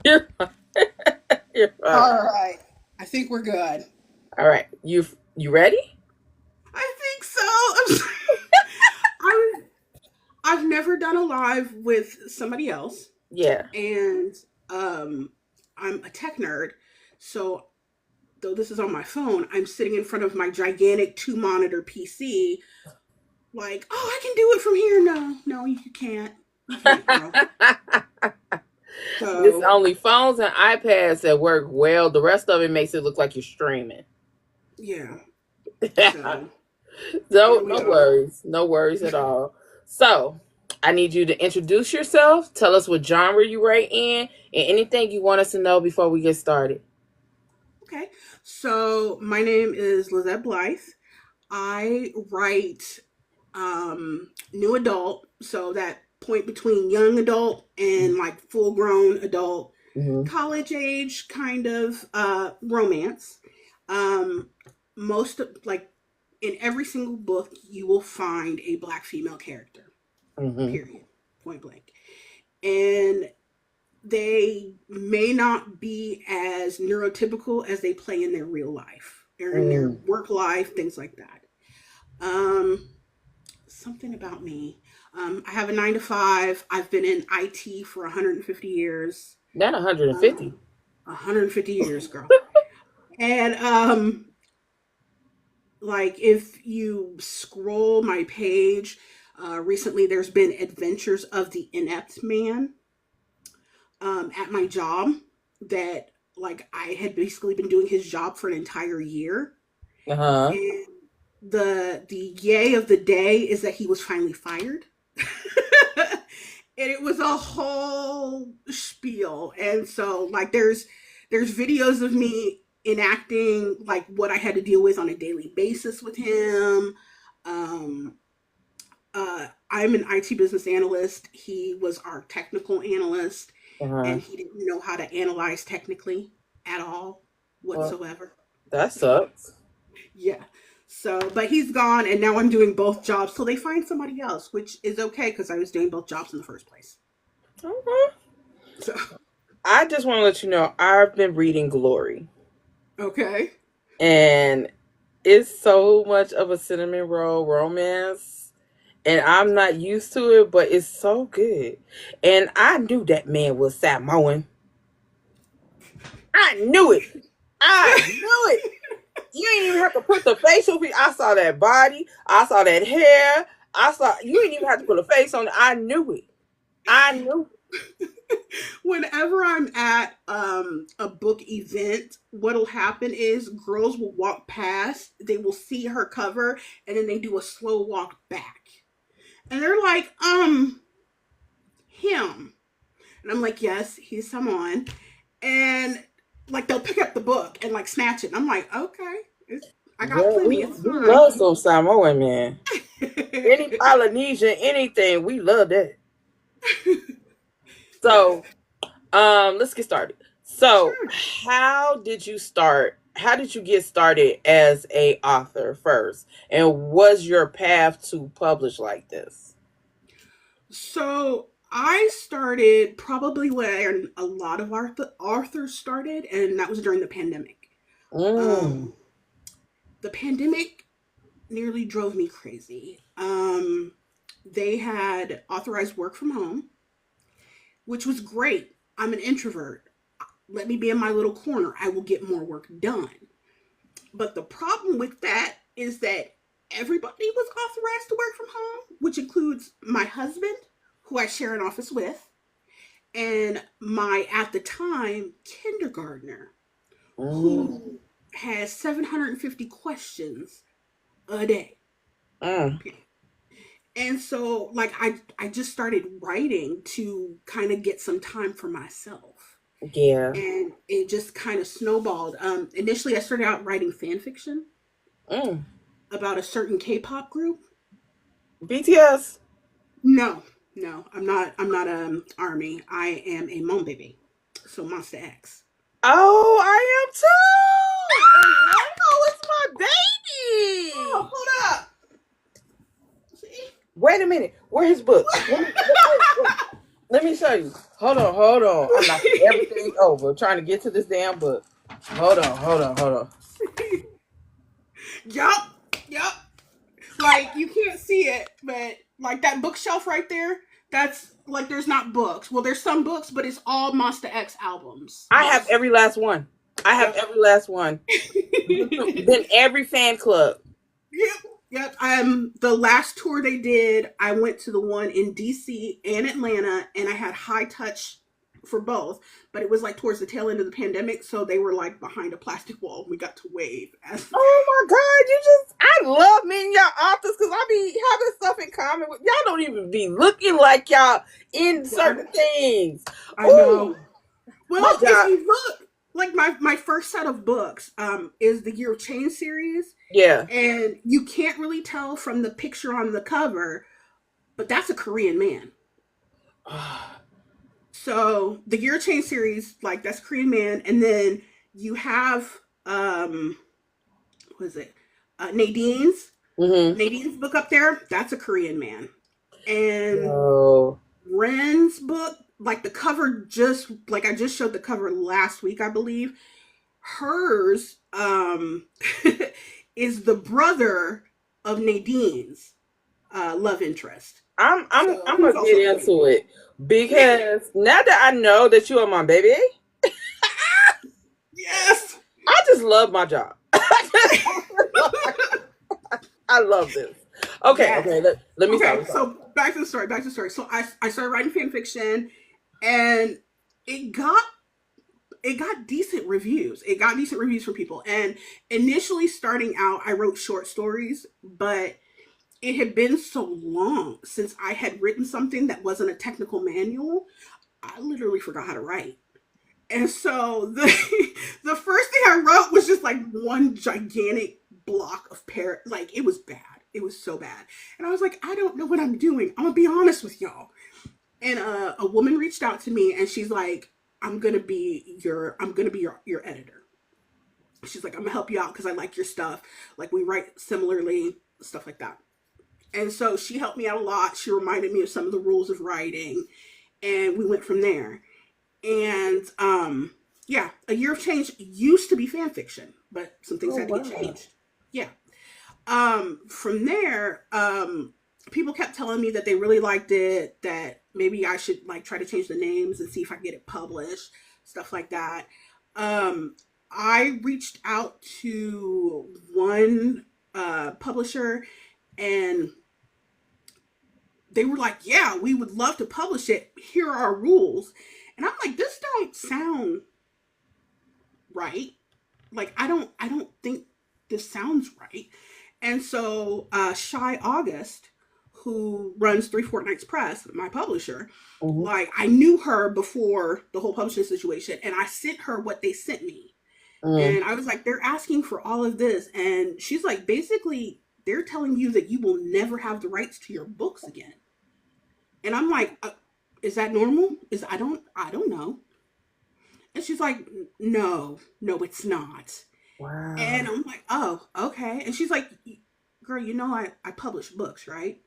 You're, you're fine. All right. I think we're good. All right. You ready? I think so. I'm, I've never done a live with somebody else, Yeah. and um, I'm a tech nerd. So, though this is on my phone, I'm sitting in front of my gigantic two monitor PC, like, oh, I can do it from here. No, no, you can't. You can't, girl. It's So, only phones and iPads that work well. The rest of it makes it look like you're streaming. yeah. No, So, here we no are. worries. No worries at all. So, I need you to introduce yourself. Tell us what genre you write in and anything you want us to know before we get started. Okay. So, my name is Lysette Blythe. I write new adult, so that point between young adult and like full grown adult, Mm-hmm. college age kind of romance. Um, most of, like, in every single book, you will find a black female character. Mm-hmm. Period. Point blank. And they may not be as neurotypical as they play in their real life or in their Mm. work life, things like that. Um, Something about me. I have a 9 to 5. I've been in IT for 150 years. Not 150. 150 years, girl. And like if you scroll my page, recently there's been Adventures of the Inept Man at my job that like I had basically been doing his job for an entire year. Uh-huh. And the yay of the day is that he was finally fired. And it was a whole spiel. And so like there's videos of me enacting like what I had to deal with on a daily basis with him. Um I'm an IT business analyst. He was our technical analyst, Uh-huh. and he didn't know how to analyze technically at all Well, whatsoever. that sucks. Yeah. So, but he's gone, and now I'm doing both jobs. So they find somebody else, which is okay because I was doing both jobs in the first place. Okay. So, I just want to let you know I've been reading Glory. okay. And it's so much of a cinnamon roll romance. And I'm not used to it, but it's so good. And I knew that man was Samoan. I knew it. I knew it. You ain't even have to put the facial feature. I saw that body. I saw that hair. I saw you ain't even have to put a face on it. I knew it. I knew Whenever I'm at a book event, what'll happen is girls will walk past, they will see her cover, and then they do a slow walk back. And they're like, him. And I'm like, yes, he's someone. And like they'll pick up the book and like snatch it. And I'm like, okay, I it. got Girl, plenty. we, It's we fine. love some Samoan man. Any Polynesian, anything, we love that. Yes. So let's get started. So, Sure. how did you start? How did you get started as a author first? And was your path to publish like this? So I started probably when a lot of authors started, and that was during the pandemic. Mm. Um, the pandemic nearly drove me crazy. They had authorized work from home, which was great. I'm an introvert. Let me be in my little corner. I will get more work done. But the problem with that is that everybody was authorized to work from home, which includes my husband, who I share an office with, and my, at the time, kindergartner, Mm. who has 750 questions a day. Mm. And so like I just started writing to kind of get some time for myself. Yeah. And it just kind of snowballed. Initially I started out writing fan fiction Mm. about a certain K-pop group. BTS. No, no, I'm not army. I am a mom baby. So Monster X. Oh, I am too. And Waymo is my Oh, baby. hold up. See? Wait a minute. Where his books? Let me show you. Hold on, hold on. I'm knocking everything over trying to get to this damn book. Hold on, hold on, hold on. Yup, yup. Like you can't see it, but like that bookshelf right there, that's like there's not books. Well, there's some books, but it's all Monster X albums. I have Books. every last one. I have Yep. every last one. Then every fan club. Yep. Yep. The last tour they did, I went to the one in DC and Atlanta, and I had high touch for both. But it was like towards the tail end of the pandemic, so they were like behind a plastic wall. We got to wave. Oh my God, you just, I love meeting y'all authors because I be having stuff in common with y'all. Don't even be looking like y'all in certain things. I know. Oh, my Well, if job. you look, like my first set of books is the Year of Change series, Yeah. and you can't really tell from the picture on the cover, but that's a Korean man. So the Year of Change series, like that's Korean man, and then you have what is it? Nadine's Mm-hmm. Nadine's book up there. That's a Korean man, and Oh. Ren's book, like the cover, just like I just showed the cover last week, I believe. Hers is the brother of Nadine's love interest. I'm So who's gonna get also Korean. into it because now that I know that you are my baby, Yes. I just love my job. I love this. Okay, Yes. okay. Let me stop. Okay, Let me stop. so back to the story. Back to the story. So I started writing fan fiction, and it got it got decent reviews. It got decent reviews from people. And initially starting out, I wrote short stories, but it had been so long since I had written something that wasn't a technical manual. I literally forgot how to write. And so the the first thing I wrote was just like one gigantic block of like it was bad. It was so bad. And I was like, I don't know what I'm doing. I'm gonna be honest with y'all. And a woman reached out to me and she's like, I'm gonna be your editor. She's like, I'm gonna help you out because I like your stuff. Like we write similarly, stuff like that. And so she helped me out a lot. She reminded me of some of the rules of writing, and we went from there. And yeah, A Year of Change used to be fan fiction, but some things Oh had to get wow. changed. Yeah. From there, people kept telling me that they really liked it, that maybe I should like try to change the names and see if I can get it published, stuff like that. Um, I reached out to one publisher, and they were like, "Yeah, we would love to publish it. Here are our rules." And I'm like, "This don't sound right. Like I don't think this sounds right." And so Shy August, who runs Three Fortnights Press, my publisher, Mm-hmm. like I knew her before the whole publishing situation, and I sent her what they sent me. Mm. And I was like, they're asking for all of this. And she's like, basically, they're telling you that you will never have the rights to your books again. And I'm like, is that normal? I don't know. And she's like, no, no, it's not. And Wow. I'm like, oh, okay. And she's like, girl, you know I publish books, right?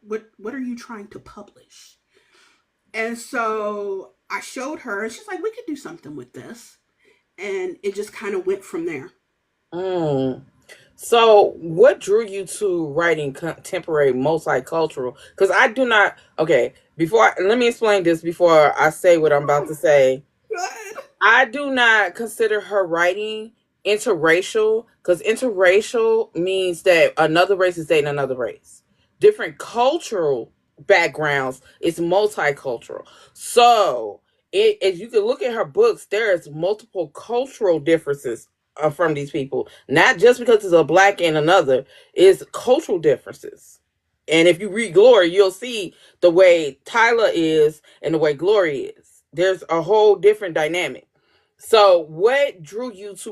What are you trying to publish? And so I showed her, and she's like, we could do something with this. And it just kind of went from there. Mm. So, what drew you to writing contemporary multicultural? Because I do not. Okay, let me explain this before I say what I'm about to say. Good. I do not consider her writing interracial because interracial means that another race is dating another race. Different cultural backgrounds is multicultural. So, if you can look at her books, there's multiple cultural differences from these people. Not just because it's a black and another, it's cultural differences. And if you read Glory, you'll see the way Tyler is and the way Glory is. There's a whole different dynamic. So, what drew you to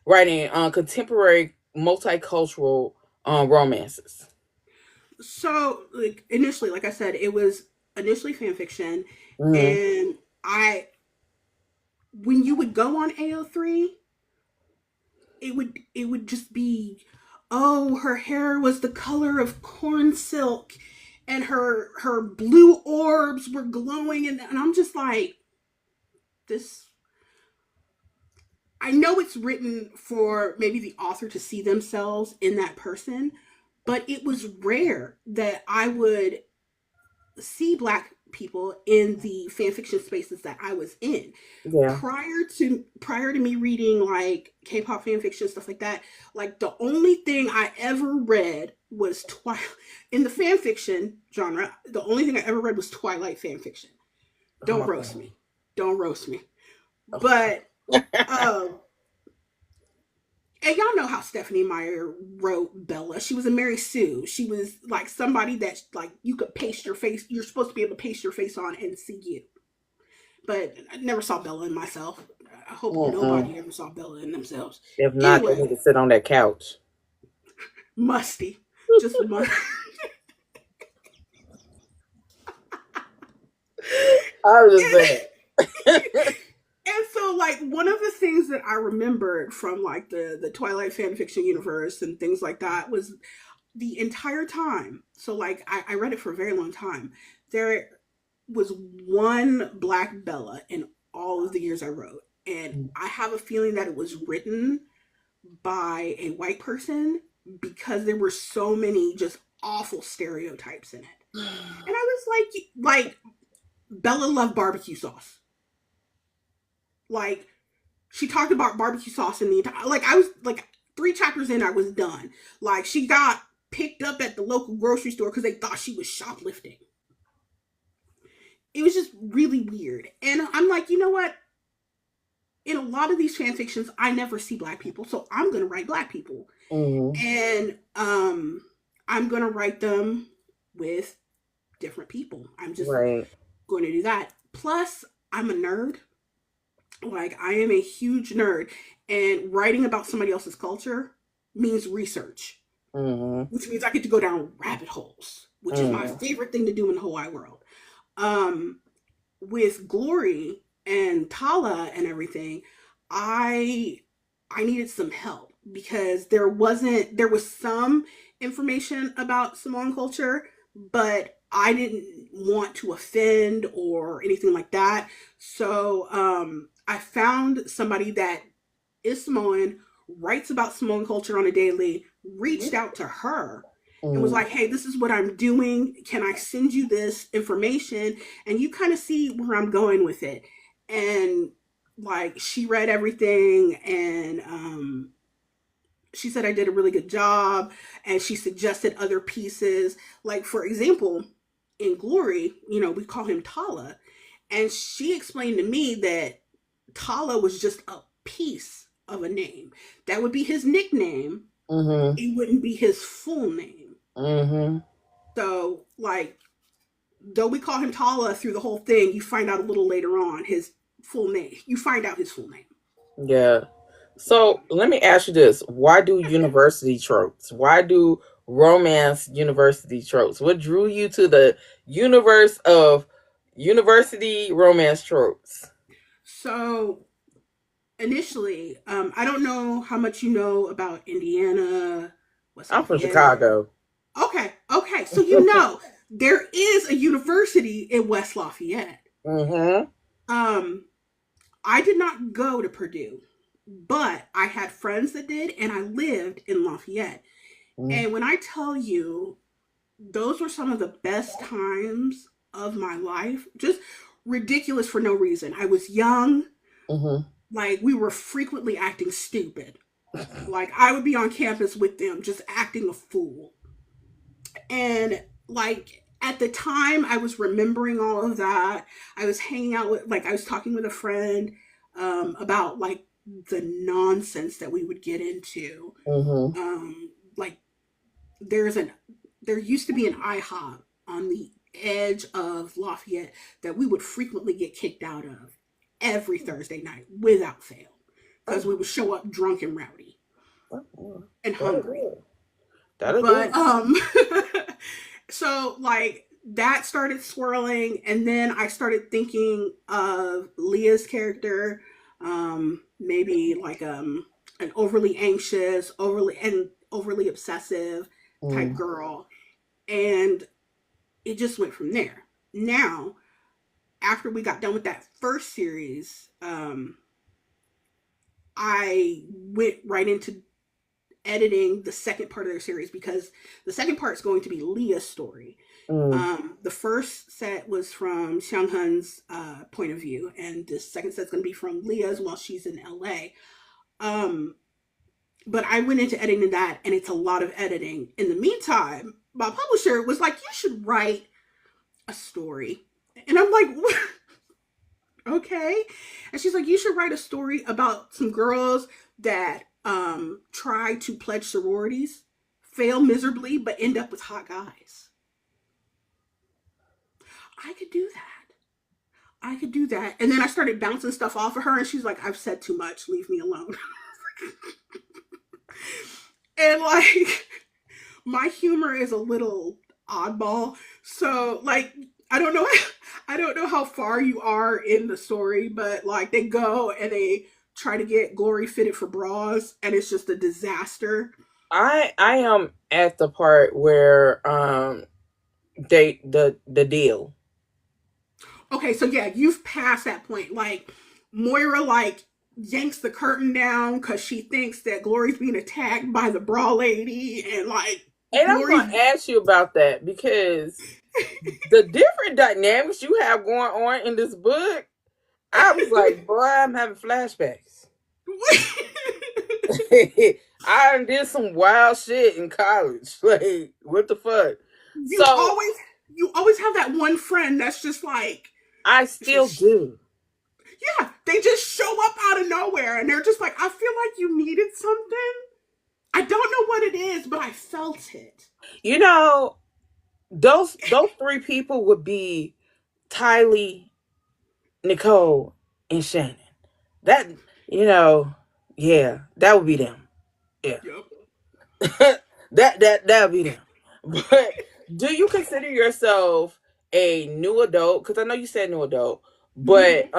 writing contemporary multicultural romances? So like initially, like I said, it was initially fan fiction, Mm, and I when you would go on AO3, it would just be, oh, her hair was the color of corn silk, and her blue orbs were glowing, and I'm just like, this. I know it's written for maybe the author to see themselves in that person, but it was rare that I would see black people in the fan fiction spaces that I was in. Yeah. Prior to me reading like K-pop fan fiction, stuff like that, like the only thing I ever read was Twilight. In the fan fiction genre, the only thing I ever read was Twilight fan fiction. Oh Don't my roast God. me. Don't roast me. But um and y'all know how Stephanie Meyer wrote Bella. She was a Mary Sue. She was like somebody that like you could paste your face. You're supposed to be able to paste your face on and see you. But I never saw Bella in myself. I hope Mm-mm. nobody ever saw Bella in themselves. If not, they Anyway, need to sit on that couch. musty. Just must. I was just and, saying. and so like one of the things that I remembered from like the Twilight fan fiction universe and things like that was the entire time. So like I read it for a very long time. There was one black Bella in all of the years I wrote. And I have a feeling that it was written by a white person because there were so many just awful stereotypes in it. And I was like Bella loved barbecue sauce. Like she talked about barbecue sauce in the entire, like I was like 3 chapters in, I was done. Like she got picked up at the local grocery store because they thought she was shoplifting. It was just really weird. And I'm like, you know what? In a lot of these fan fictions, I never see black people, so I'm gonna write black people. Mm-hmm. And I'm gonna write them with different people. I'm just Right. going to do that. Plus, I'm a nerd. Like I am a huge nerd, and writing about somebody else's culture means research, Mm-hmm. which means I get to go down rabbit holes, which is my Mm-hmm. favorite thing to do in the whole wide world. Um, with Glory and Tala and everything, I I needed some help because there was some information about Samoan culture, but I didn't want to offend or anything like that. So I found somebody that is Samoan, writes about Samoan culture on a daily, reached out to her and was Mm-hmm. like, hey, this is what I'm doing. Can I send you this information? And you kind of see where I'm going with it. And like she read everything and she said I did a really good job and she suggested other pieces. Like, for example, in Glory, we call him Tala. And she explained to me that Tala was just a piece of a name. That would be his nickname. Mm-hmm. It wouldn't be his full name. Mm-hmm. So, like, though we call him Tala through the whole thing, you find out a little later on his full name. You find out his full name. Yeah. So let me ask you this. Why do university tropes? Why do romance university tropes? What drew you to the universe of university romance tropes? So, initially, I don't know how much you know about Indiana, West I'm from Lafayette. Chicago. Okay. So, there is a university in West Lafayette. Mm-hmm. Um, I did not go to Purdue, but I had friends that did, and I lived in Lafayette. And when I tell you, those were some of the best times of my life, just ridiculous for no reason. I was young, Mm-hmm. like, we were frequently acting stupid. Like, I would be on campus with them, just acting a fool. And, like, at the time, I was remembering all of that. I was hanging out with, like, I was talking with a friend about, like, the nonsense that we would get into. Mm-hmm. Like, there's an there used to be an IHOP on the edge of Lafayette that we would frequently get kicked out of every Thursday night without fail because we would show up drunk and rowdy Oh, and that'll hungry. do it. That'll do But it. so like that started swirling and then I started thinking of Leah's character, maybe like an overly anxious, overly obsessive type Mm. girl. And it just went from there. Now, after we got done with that first series, I went right into editing the second part of their series because the second part is going to be Leah's story. Mm. The first set was from Xiang Hun's point of view, and the second set's going to be from Leah's while she's in LA. Um, but I went into editing that, and it's a lot of editing. In the meantime, my publisher was like, "You should write a story," and I'm like, "What?" Okay. And she's like, "You should write a story about some girls that try to pledge sororities, fail miserably, but end up with hot guys." I could do that. I could do that. And then I started bouncing stuff off of her, and she's like, "I've said too much. Leave me alone." And like, my humor is a little oddball. So like, I don't know I don't know how far you are in the story, but like they go and they try to get Glory fitted for bras, and it's just a disaster. I am at the part where the deal. Okay, so yeah, you've passed that point. Like Moira like yanks the curtain down because she thinks that Glory's being attacked by the bra lady, and like And I'm Glory's gonna ask you about that because the different dynamics you have going on in this book, I was like, boy, I'm having flashbacks. I did some wild shit in college. Like, what the fuck? you So always you always have that one friend that's just like I still just do. yeah, they just show up out of nowhere and they're just like, "I feel like you needed something. I don't know what it is, but I felt it." You know, those three people would be Tylee, Nicole, and Shannon. That yeah, that would be them. Yeah. Yep. that would be them. But do you consider yourself a new adult? Because I know you said new adult, Mhm. but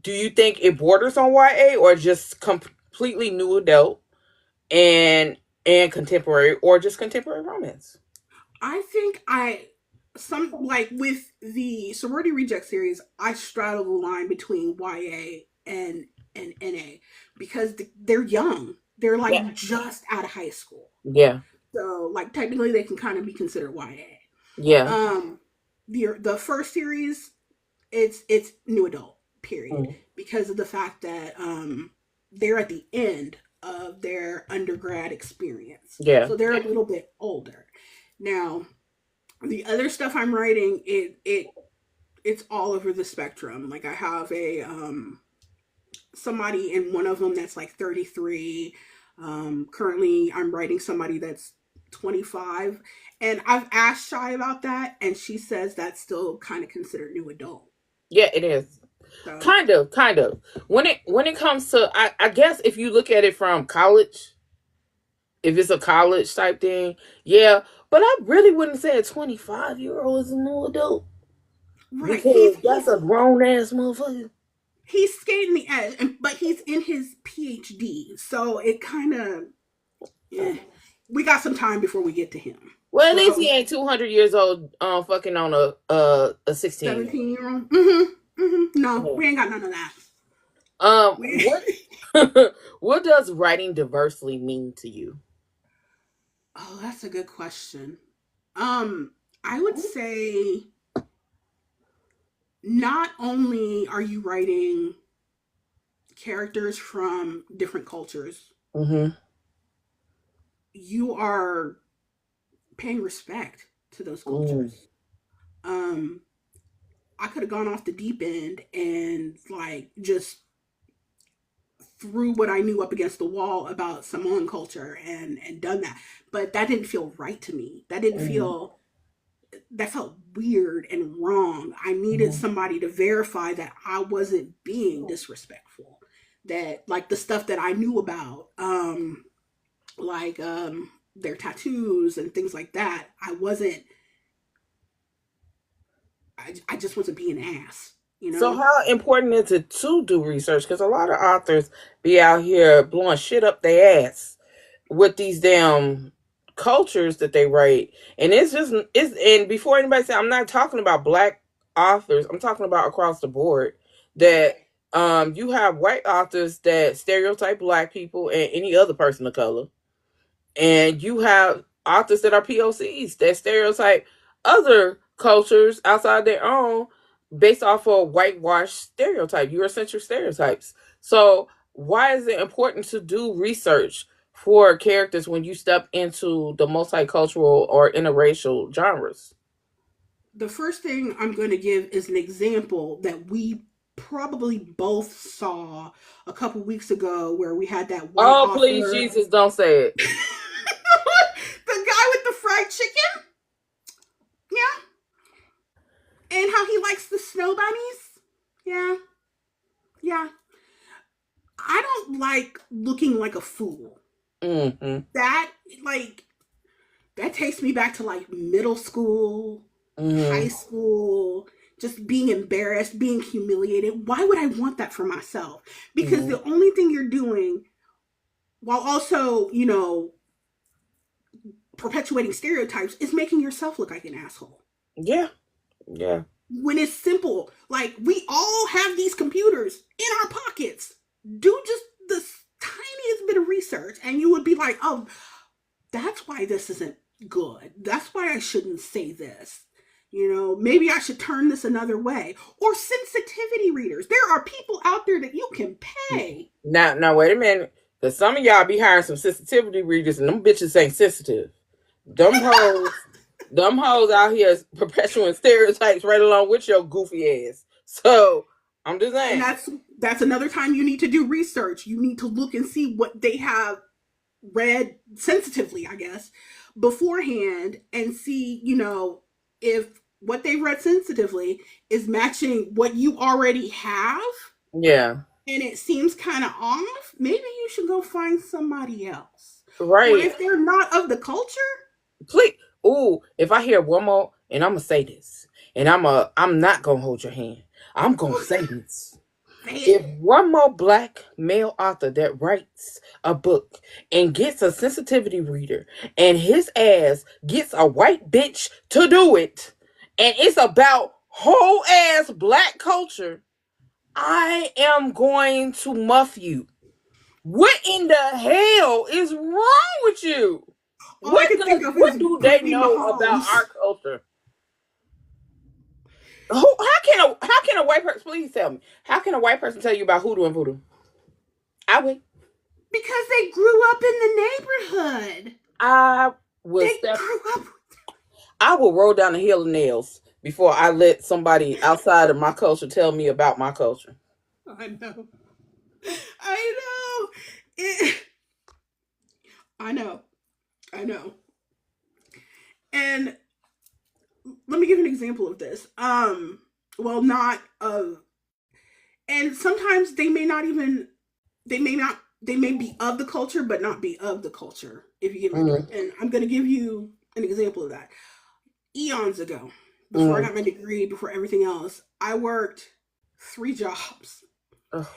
do you think it borders on YA or just completely new adult and contemporary or just contemporary romance? I think I some like with the Sorority Reject series, I straddle the line between YA and NA because they're young. They're Yeah. like just out of high school. Yeah. So like technically they can kind of be considered YA. Yeah. The first series it's new adult period Mm. because of the fact that they're at the end of their undergrad experience. Yeah. So they're a little bit older. Now, the other stuff I'm writing it's all over the spectrum. Like I have a somebody in one of them that's like 33. Currently I'm writing somebody that's 25, and I've asked Shy about that and she says that's still kind of considered new adult. Yeah, it is. So Kind of. When it comes to I guess if you look at it from college, if it's a college type thing, yeah. But I really wouldn't say a 25-year-old is a new adult right, because that's a grown ass motherfucker. he's skating the edge, but he's in his PhD, so it kind of we got some time before we get to him. Well, at least So he ain't 200 years old, fucking on a 16-year-old. 17-year-old. Mm-hmm. Mm-hmm. No, Yeah. we ain't got none of that. What what does writing diversely mean to you? Oh, that's a good question. Um, I would say not only are you writing characters from different cultures, Mm-hmm. you are paying respect to those Mm. cultures. Um, I could have gone off the deep end and like just threw what I knew up against the wall about Samoan culture and done that. But that didn't feel right to me. Mm. That felt weird and wrong. I needed Mhm. somebody to verify that I wasn't being disrespectful. That like the stuff that I knew about, like their tattoos and things like that, I just wasn't being an ass, you So know? how important is it to do research? Because a lot of authors be out here blowing shit up their ass with these damn cultures that they write, and it's and before anybody say, I'm not talking about black authors, I'm talking about across the board, Right. that you have white authors that stereotype black people and any other person of color, and you have authors that are POCs that stereotype other cultures outside their own based off of whitewashed stereotype, Eurocentric stereotypes. So why is it important to do research for characters when you step into the multicultural or interracial genres? The first thing I'm going to give is an example that we probably both saw a couple weeks ago, where we had that white Oh, please, author. Jesus, don't say it. The guy with the fried chicken? Yeah. And how he likes the snow bunnies? Yeah. Yeah. I don't like looking like a fool. Mm-hmm. That, like, that takes me back to like middle school, high Mm-hmm. school, just being embarrassed, being humiliated. Why would I want that for myself? Because Mm-hmm. the only thing you're doing, while also, perpetuating stereotypes, is making yourself look like an asshole. Yeah. Yeah. When it's simple, like we all have these computers in our pockets. Do just the tiniest bit of research, and you would be like, oh, that's why this isn't good. That's why I shouldn't say this. Maybe I should turn this another way. Or sensitivity readers. There are people out there that you can pay. Now, wait a minute. Because some of y'all be hiring some sensitivity readers, and them bitches ain't sensitive. Them hoes, them hoes out here perpetuating stereotypes right along with your goofy ass. So I'm just And saying. that's another time you need to do research. You need to look and see what they have read sensitively, I guess, beforehand, and see, if what they read sensitively is matching what you already have, Yeah. and it seems kind of off, maybe you should go find somebody else. Or Right. if they're not of the culture, Please. Ooh, if I hear one more, and I'm gonna say this, and I'm not gonna hold your hand. I'm gonna say this. say If it. one more black male author that writes a book and gets a sensitivity reader, and his ass gets a white bitch to do it, and it's about whole ass black culture, I am going to muff you. What in the hell is wrong with you? All I can think of is What do they Brittany know about Mahomes. our culture? How can a white person, please tell me, how can a white person tell you about hoodoo and voodoo? I would. Because they grew up in the neighborhood. I would They step. grew up. I will roll down the hill of nails before I let somebody outside of my culture tell me about my culture. I know. I know. It, I know. I know. And let me give an example of this. Well, not of, and sometimes they may be of the culture, but not be of the culture, if you get my Mm, drift. And I'm going to give you an example of that. Eons ago, before I mm. got my degree, before everything else, I worked 3 jobs. Oh,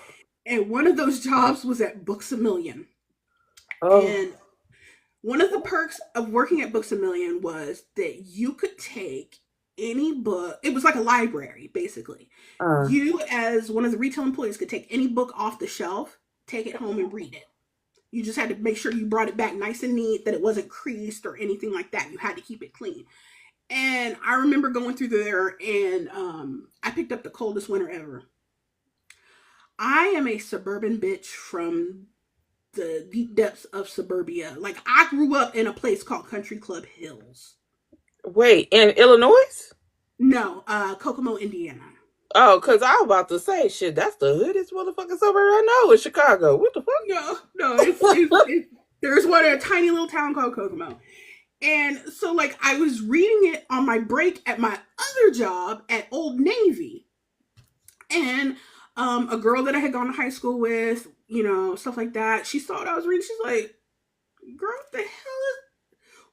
And one of those jobs was at Books a Million. oh, And one of the perks of working at Books a Million was that you could take any book. It was like a library, basically. uh, You, as one of the retail employees, could take any book off the shelf, take it home, and read it. You just had to make sure you brought it back nice and neat, that it wasn't creased or anything like that. You had to keep it clean. And I remember going through there, and I picked up The Coldest Winter Ever. I am a suburban bitch from the deep depths of suburbia. Like, I grew up in a place called Country Club Hills. wait, in Illinois? No, Kokomo, Indiana. Oh, because I was about to say, shit, that's the hoodest motherfucking suburb I know in Chicago. What the No, no, fuck? there's one in a tiny little town called Kokomo. And so, like, I was reading it on my break at my other job at Old Navy. And a girl that I had gone to high school with, stuff like that, she saw what I was reading. She's like, girl, what the hell is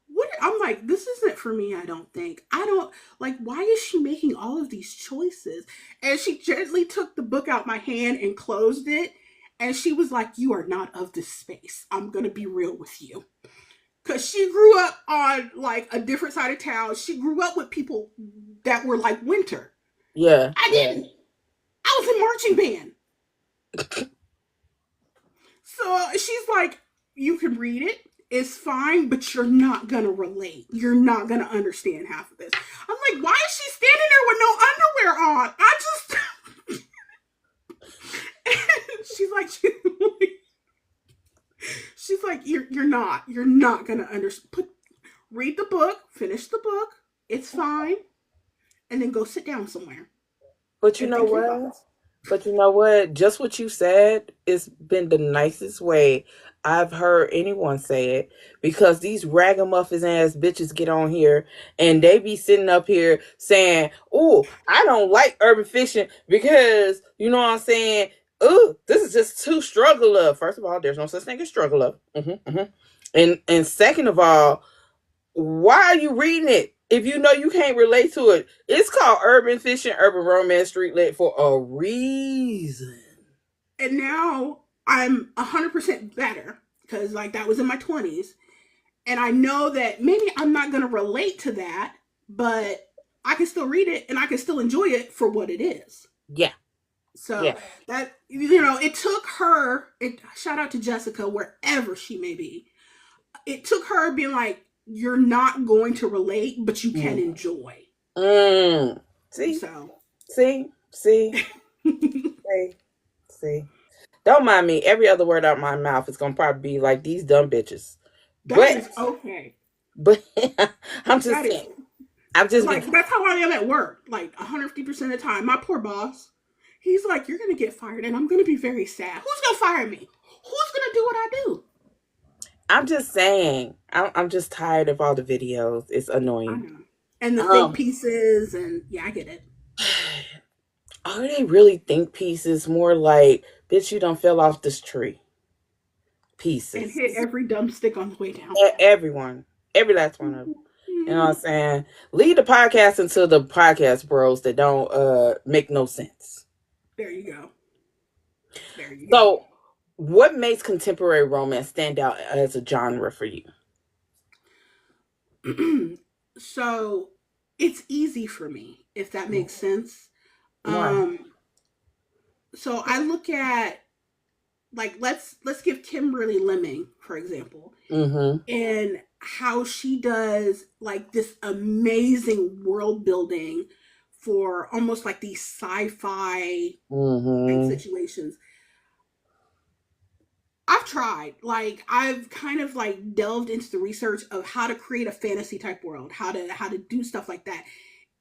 what? I'm like, this isn't for me, I don't think. I don't, like, why is she making all of these choices? And she gently took the book out my hand and closed it. And she was like, you are not of this space. I'm going to be real with you. Because she grew up on like a different side of town. She grew up with people that were like winter. Yeah, I yeah. didn't. I was in marching band. So she's like, you can read it. It's fine, but you're not gonna relate. You're not gonna understand half of this. I'm like, why is she standing there with no underwear on? I just. And she's like, you're not gonna understand. Read the book, finish the book. It's fine, and then go sit down somewhere But you and know think your what? thoughts. But you know what? Just what you said, it's been the nicest way I've heard anyone say it, because these ragamuffin ass bitches get on here and they be sitting up here saying, "Oh, I don't like urban fiction because you know what I'm saying. Oh, this is just too struggle love." First of all, there's no such thing as struggle love. And second of all, why are you reading it if you know you can't relate to it? It's called urban fiction, urban romance, street lit for a reason. And now I'm 100% better because like that was in my 20s, and I know that maybe I'm not going to relate to that, but I can still read it and I can still enjoy it for what it is. Yeah, So yeah. that it took her. Shout out to Jessica wherever she may be. It took her being like, "You're not going to relate, but you can Mm. enjoy." See, So, see, see, see. Don't mind me. Every other word out my mouth is gonna probably be like these dumb bitches. that But, is okay. but I'm just That is saying. I'm just like that's how I am at work. Like 150% of the time, my poor boss. He's like, "You're gonna get fired, and I'm gonna be very sad. Who's gonna fire me? Who's gonna do what I do?" I'm just saying. I'm just tired of all the videos. It's I annoying. know. And the think Um, pieces, and yeah, I get it. are they really think pieces? More like, bitch, you don't fell off this tree. And Pieces. hit every dumb stick on the way down. Everyone. Every last one of them. You know what I'm saying? Lead the podcast into the podcast bros that don't make no sense. There you go. There you go. So, what makes contemporary romance stand out as a genre for you? So it's easy for me, if that makes sense. Right. Um, so I look at like let's give Kimberly Lemming, for example, Mm-hmm. and how she does like this amazing world building for almost like these sci-fi type Mm-hmm. situations. I've tried. Like I've kind of like delved into the research of how to create a fantasy type world, how to do stuff like that.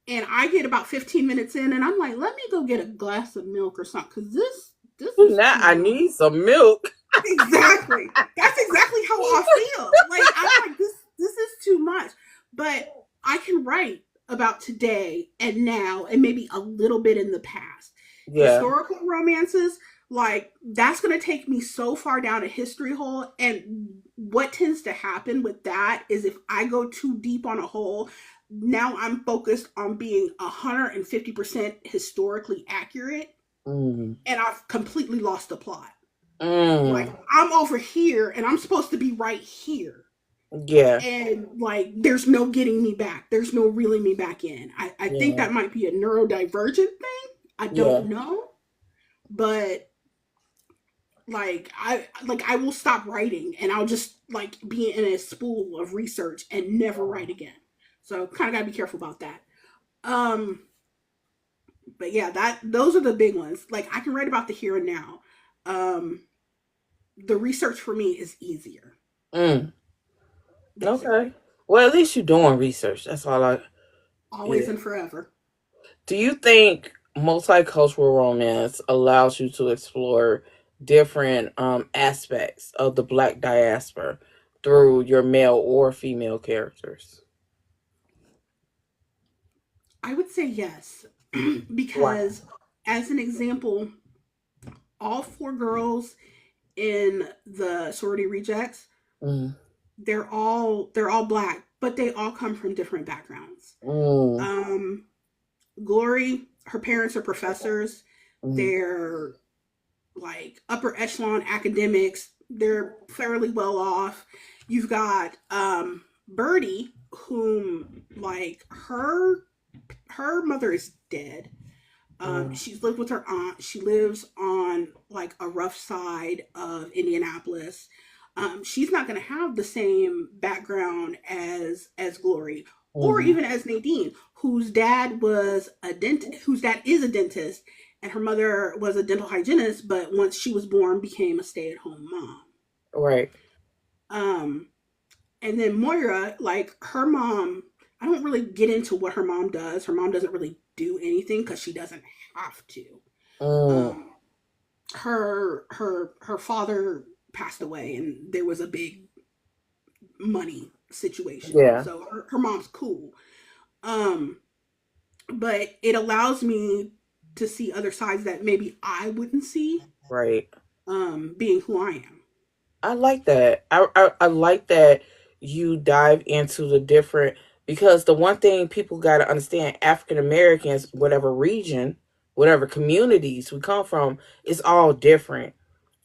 And I get about 15 minutes in and I'm like, let me go get a glass of milk or something cuz this is Now too I much. need some milk. Exactly. That's exactly how I feel. Like I'm like this is too much. But I can write about today and now and maybe a little bit in the past. Yeah. Historical romances, like that's going to take me so far down a history hole, and what tends to happen with that is if I go too deep on a hole, now I'm focused on being 150% historically accurate Mm. and I've completely lost the plot. Like Mm. I'm over here and I'm supposed to be right here. Yeah. And like there's no getting me back. There's no reeling me back in. I think Yeah. that might be a neurodivergent thing. I Yeah. don't know. But I will stop writing and I'll just like be in a spool of research and never write again. So kind of gotta be careful about that. Um but yeah, that those are the big ones. Like I can write about the here and now. Um the research for me is easier, Mm. basically. Okay. Well, at least you're doing research. That's all I. Always Yeah. and forever. Do you think multicultural romance allows you to explore different aspects of the Black diaspora through your male or female characters? I would say yes. Why? Because as an example, all four girls in the sorority rejects, Mm. they're all black, but they all come from different backgrounds. Mm. Um Glory, her parents are professors. Mm. They're like upper echelon academics. They're fairly well off. You've got Birdie, whom like her mother is dead. Mm, She's lived with her aunt. She lives on like a rough side of Indianapolis. She's not going to have the same background as Glory, or mhm. even as Nadine, whose dad is a dentist, and her mother was a dental hygienist, but once she was born, became a stay-at-home mom. Right. Um, and then Moira, like her mom, I don't really get into what her mom does. Her mom doesn't really do anything because she doesn't have to. Mm, Um, her father passed away, and there was a big money situation. yeah. So her mom's cool. Um, but it allows me to see other sides that maybe I wouldn't see. Right. Being who I am. I like that. I like that you dive into the different, because the one thing people got to understand, African Americans, whatever region, whatever communities we come from, it's all different.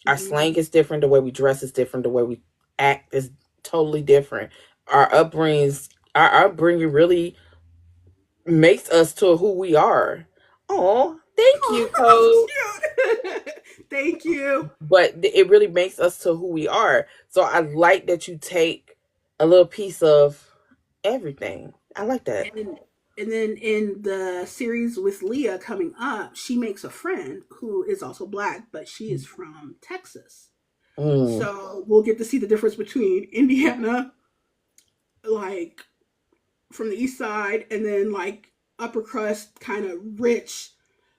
Our Mm-hmm. slang is different. The way we dress is different. The way we act is totally different. Our upbringing really makes us to who we are. Oh, thank you, Code. Oh, cute. Thank you. But it really makes us to who we are. So I like that you take a little piece of everything. I like that. And and then in the series with Leah coming up, she makes a friend who is also black, but she is from Texas. Mm, So we'll get to see the difference between Indiana, like from the east side, and then like upper crust, kind of rich,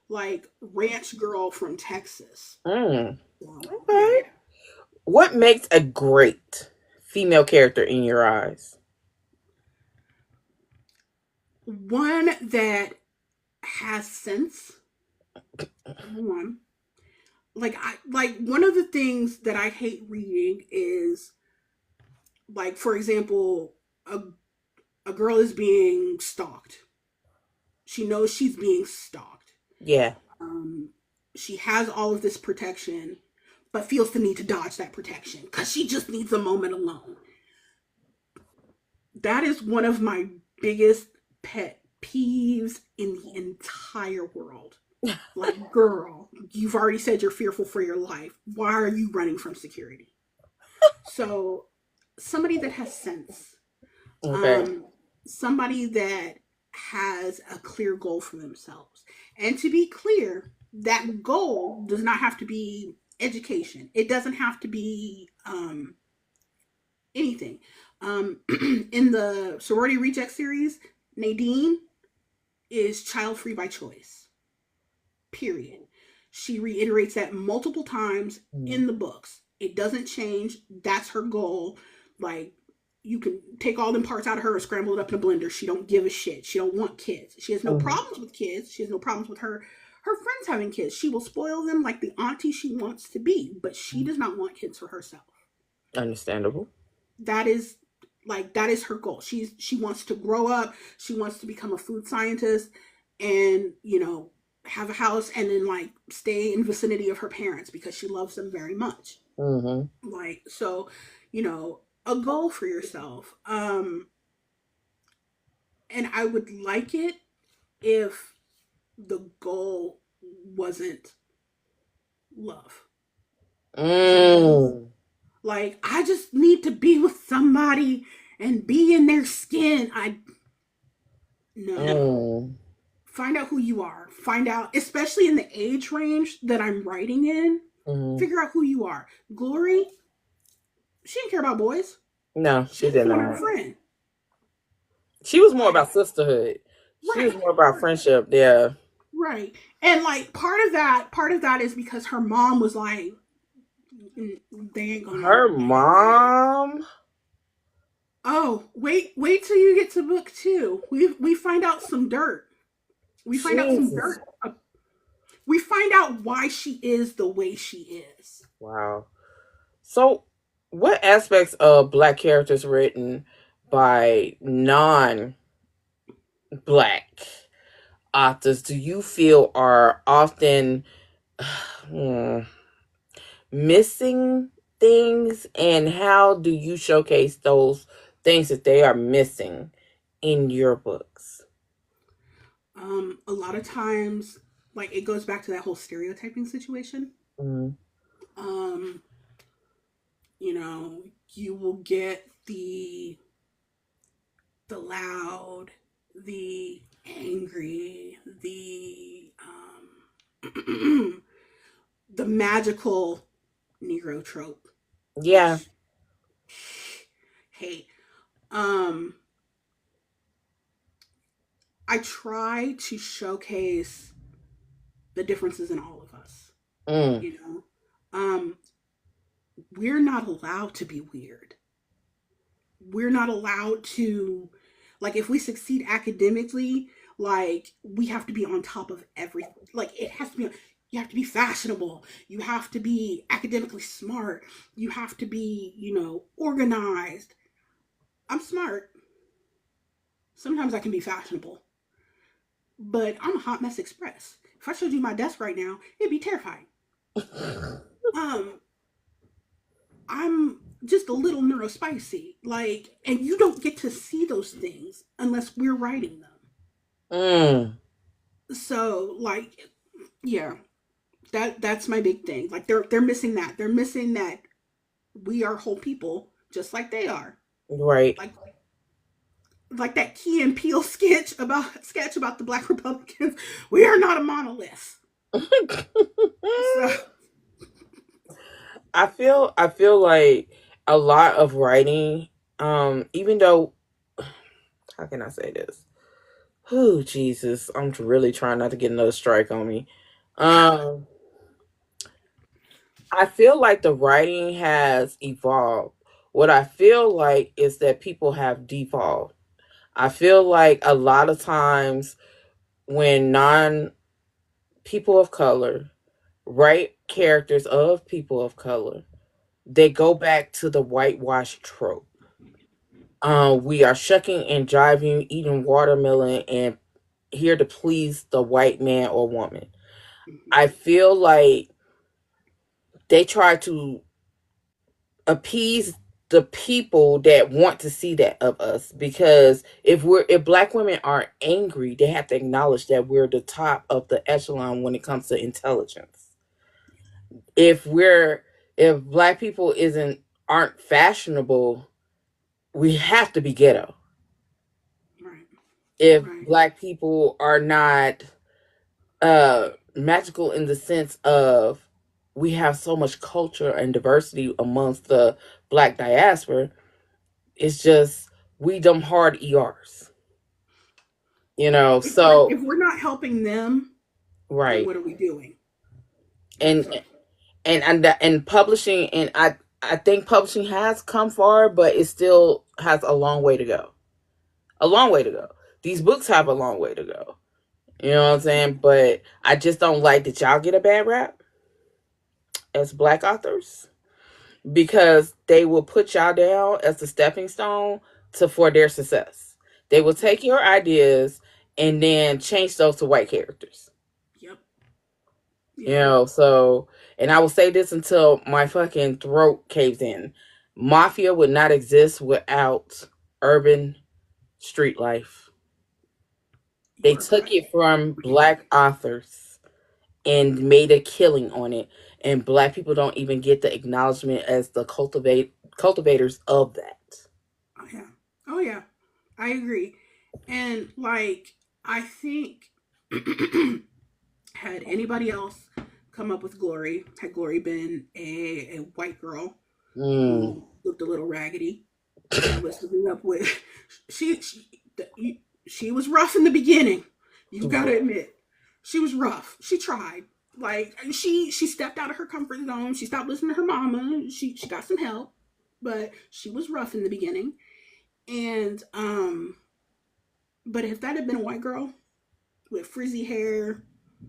like ranch girl from Texas. mm. So yeah. Okay. What makes a great female character in your eyes? One that has sense, number one. Like one of the things that I hate reading is like, for example, a girl is being stalked. She knows she's being stalked. Yeah. Um, she has all of this protection, but feels the need to dodge that protection because she just needs a moment alone. That is one of my biggest pet peeves in the entire world. Like, girl, you've already said you're fearful for your life. Why are you running from security? So, somebody that has sense, Okay. um, somebody that has a clear goal for themselves. And to be clear, that goal does not have to be education. It doesn't have to be anything. In the sorority reject series, Nadine is child free by choice. Period. She reiterates that multiple times Mm, in the books. It doesn't change. That's her goal. Like, you can take all them parts out of her and scramble it up in a blender. She don't give a shit. She don't want kids. She has no mhm, problems with kids. She has no problems with her friends having kids. She will spoil them like the auntie she wants to be, but she does not want kids for herself. understandable. That is that is her goal. She wants to grow up. She wants to become a food scientist, and have a house, and then like stay in vicinity of her parents because she loves them very much. Hmm. Like, so, a goal for yourself. And I would like it if the goal wasn't love. Does that make sense? Mm, Like, I just need to be with somebody and be in their skin. I No. mm, Find out who you are. Find out, especially in the age range that I'm writing in, mm. figure out who you are. Glory, she didn't care about boys. No, She she just did wanted a not. friend. She was more Like, about sisterhood. She was right, more about friendship. Yeah. right. And like part of that is because her mom was like, they ain't gonna Her they ain't gonna work. mom. Oh, wait till you get to book two. We find out some dirt. We find out some Jesus. dirt. We find out why she is the way she is. Wow. So, what aspects of black characters written by non-black authors do you feel are often hmm, missing things, and how do you showcase those things that they are missing in your books? A lot of times, like it goes back to that whole stereotyping situation. Mm. Um, you know, you will get the loud, the angry, the magical Negro trope, Yeah. which hey, um, I try to showcase the differences in all of us. Mm. You know, um, we're not allowed to be weird. We're not allowed to, like, if we succeed academically, like we have to be on top of everything. Like it has to be, you have to be fashionable, you have to be academically smart, you have to be, organized. I'm smart. Sometimes I can be fashionable, but I'm a hot mess express. If I showed you my desk right now, it'd be terrifying. um I'm just a little neurospicy, like, and you don't get to see those things unless we're writing them. Mm. So, like, yeah, that's my big thing. Like, they're missing that. They're missing that we are whole people, just like they are. Right. Like, like that Key and Peele sketch about the Black Republicans. We are not a monolith. So, I feel like a lot of writing, even though, how can I say this? Oh, Jesus, I'm really trying not to get another strike on me. Um, I feel like the writing has evolved. What I feel like is that people have default. I feel like a lot of times when non people of color write characters of people of color, they go back to the whitewash trope. We are shucking and jiving, eating watermelon, and here to please the white man or woman. I feel like they try to appease the people that want to see that of us, because if black women are angry, they have to acknowledge that we're the top of the echelon when it comes to intelligence. if we're if black people isn't aren't fashionable, we have to be ghetto. right, If right. black people are not magical in the sense of we have so much culture and diversity amongst the black diaspora, it's just we them hard ERs, If we're so if we're not helping them, then right. what are we doing? and So, and publishing, and I think publishing has come far, but it still has a long way to go. A long way to go. These books have a long way to go. You know what I'm saying? But I just don't like that y'all get a bad rap as black authors, because they will put y'all down as the stepping stone to for their success. They will take your ideas and then change those to white characters. yep, You yep. know, so, and I will say this until my fucking throat caves in. Mafia would not exist without urban street life. You They are took correct. it from black authors and made a killing on it, and black people don't even get the acknowledgement as the cultivators of that. Oh yeah. Oh yeah. I agree. And like I think had anybody else come up with Glory, had Glory been a white girl Mm. who looked a little raggedy and was living up with she she, she was rough in the beginning. You got to admit. She was rough. She tried. Like she stepped out of her comfort zone. She stopped listening to her mama. She got some help, but she was rough in the beginning. And but if that had been a white girl with frizzy hair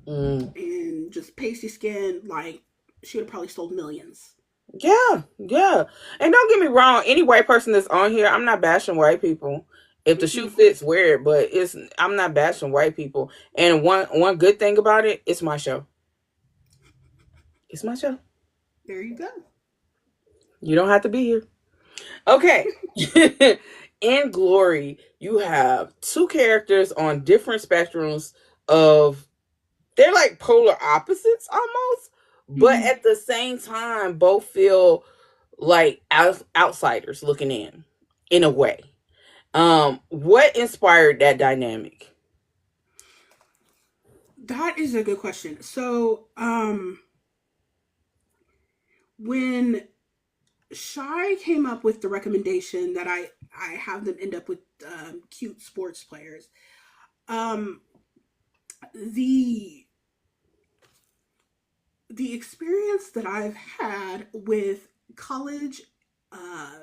Mm. and just pasty skin, like she would have probably sold millions. Yeah, yeah. And don't get me wrong, any white person that's on here, I'm not bashing white people. If the shoe Mm-mm. fits, wear it. But I'm not bashing white people. And one good thing about it, it's my show. It's my show. There you go. You don't have to be here. Okay. In Glory, you have two characters on different spectrums of, they're like polar opposites almost, but Mm-hmm. at the same time both feel like outsiders looking in a way. What inspired that dynamic? That is a good question. So, when Shy came up with the recommendation that I have them end up with cute sports players, um, the the experience that I've had with college uh,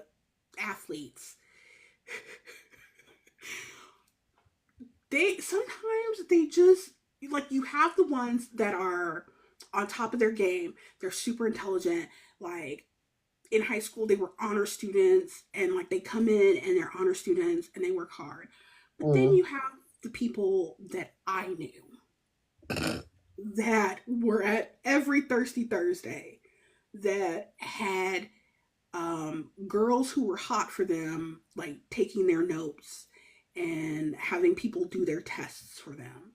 athletes, they sometimes they just like you have the ones that are on top of their game. They're super intelligent. Like in high school, they were honor students, and like they come in and they're honor students and they work hard. But then Mm. you have the people that I knew that were at every Thirsty Thursday that had girls who were hot for them, like taking their notes and having people do their tests for them.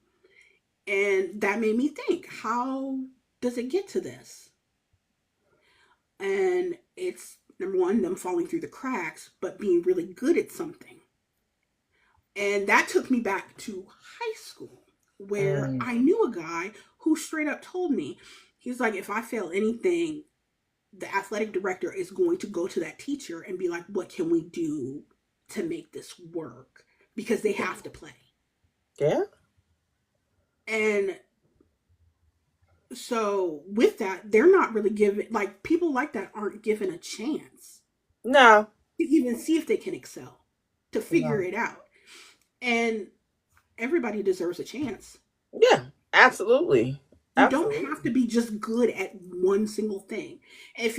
And that made me think, how does it get to this? And it's number one, them falling through the cracks, but being really good at something. And that took me back to high school where Mm. I knew a guy who straight up told me, he's like, if I fail anything, the athletic director is going to go to that teacher and be like, what can we do to make this work? Because they have to play. Yeah. And so with that, they're not really given, like, people like that aren't given a chance No. to even see if they can excel, to figure No. it out. And everybody deserves a chance. Yeah. Absolutely. You don't have to Absolutely. be just good at one single thing. If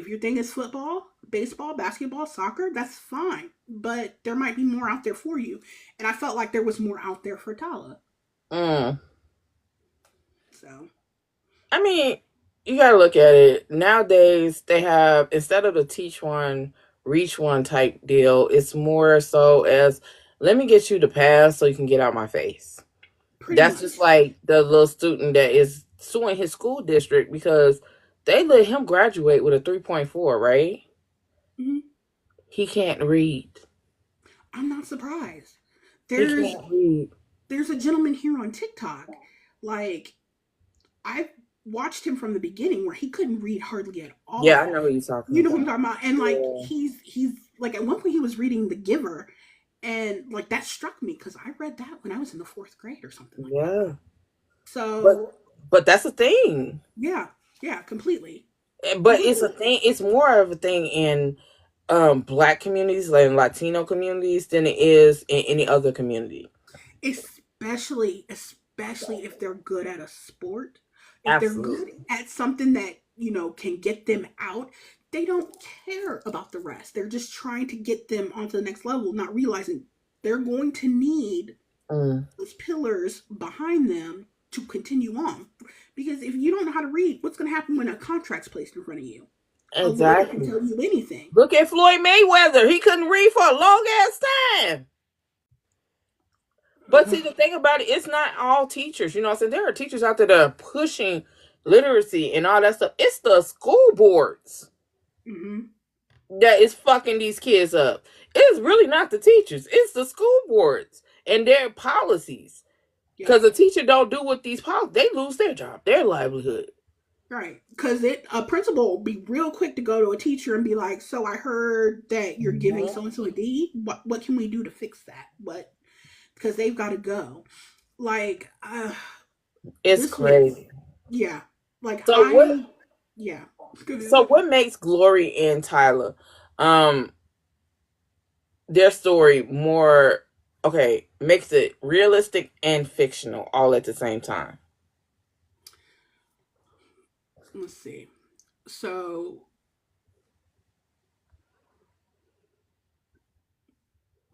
your thing is football, baseball, basketball, soccer, that's fine. But there might be more out there for you. And I felt like there was more out there for Tala. Mm. So, I mean, you gotta look at it. Nowadays, they have, instead of the teach one, reach one type deal, it's more so as, let me get you to pass so you can get out my face. pretty That's just much. like the little student that is suing his school district because they let him graduate with a 3.4, right? Mhm. He can't read. I'm not surprised. He There's can't read. there's a gentleman here on TikTok. Like, I watched him from the beginning where he couldn't read hardly at Yeah, I all. know who you're talking You know what I'm about. talking about? And like Yeah. he's like at one point he was reading The Giver, and like that struck me because I read that when I was in the fourth grade or something like that. Yeah. But So but that's the thing. yeah, yeah, completely, But it's a completely. thing, it's more of a thing in black communities, like in Latino communities, than it is in any other community. Especially if they're good at a sport, if they're good Absolutely. at something that can get them out, they don't care about the rest. They're just trying to get them onto the next level, not realizing they're going to need Mm, those pillars behind them to continue on. Because if you don't know how to read, what's going to happen when a contract's placed in front of you? A lawyer can exactly. tell you anything. Look at Floyd Mayweather. He couldn't read for a long ass time. But see, the thing about it, it's not all teachers. You know what I'm saying? There are teachers out there that are pushing literacy and all that stuff. It's the school boards Hmm. that is fucking these kids up. It's really not the teachers. It's the school boards and their policies. Yep. Because a teacher don't do what these policies, they lose their job, their livelihood. Right. Because a principal will be real quick to go to a teacher and be like, so I heard that you're giving so Mhm. and so a D. What can we do to fix that? What? Because they've got to go. Like, It's this was, crazy. yeah. Like, So what? yeah. So what makes Glory and Tyler, um, their story more, okay, makes it realistic and fictional all at the same time? Let's see. So,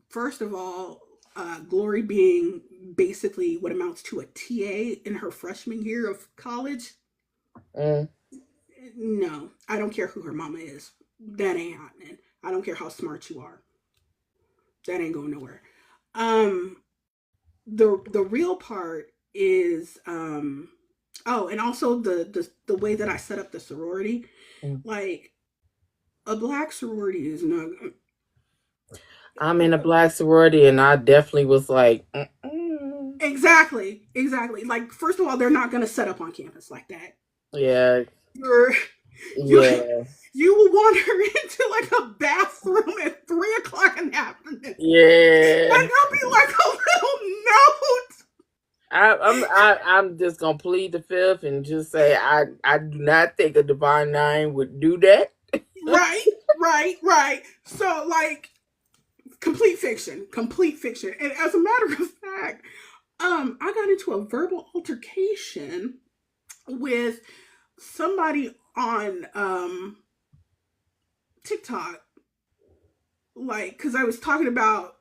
first of all, Glory being basically what amounts to a TA in her freshman year of college, Mm, No, I don't care who her mama is. That ain't happening. I don't care how smart you are. That ain't going nowhere. Um, the real part is oh, and also the way that I set up the sorority, Mm. like a black sorority is not. I'm in a black sorority, and I definitely was like, mm-mm. Exactly. Like, first of all, they're not gonna set up on campus like that. Yeah, You're you yeah, you will wander into like a bathroom at 3 o'clock in the afternoon, and yeah. there'll be like a little note. I'm just gonna plead the fifth and just say I do not think a divine nine would do that. Right. So like complete fiction. And as a matter of fact, I got into a verbal altercation with somebody on TikTok, like, because I was talking about,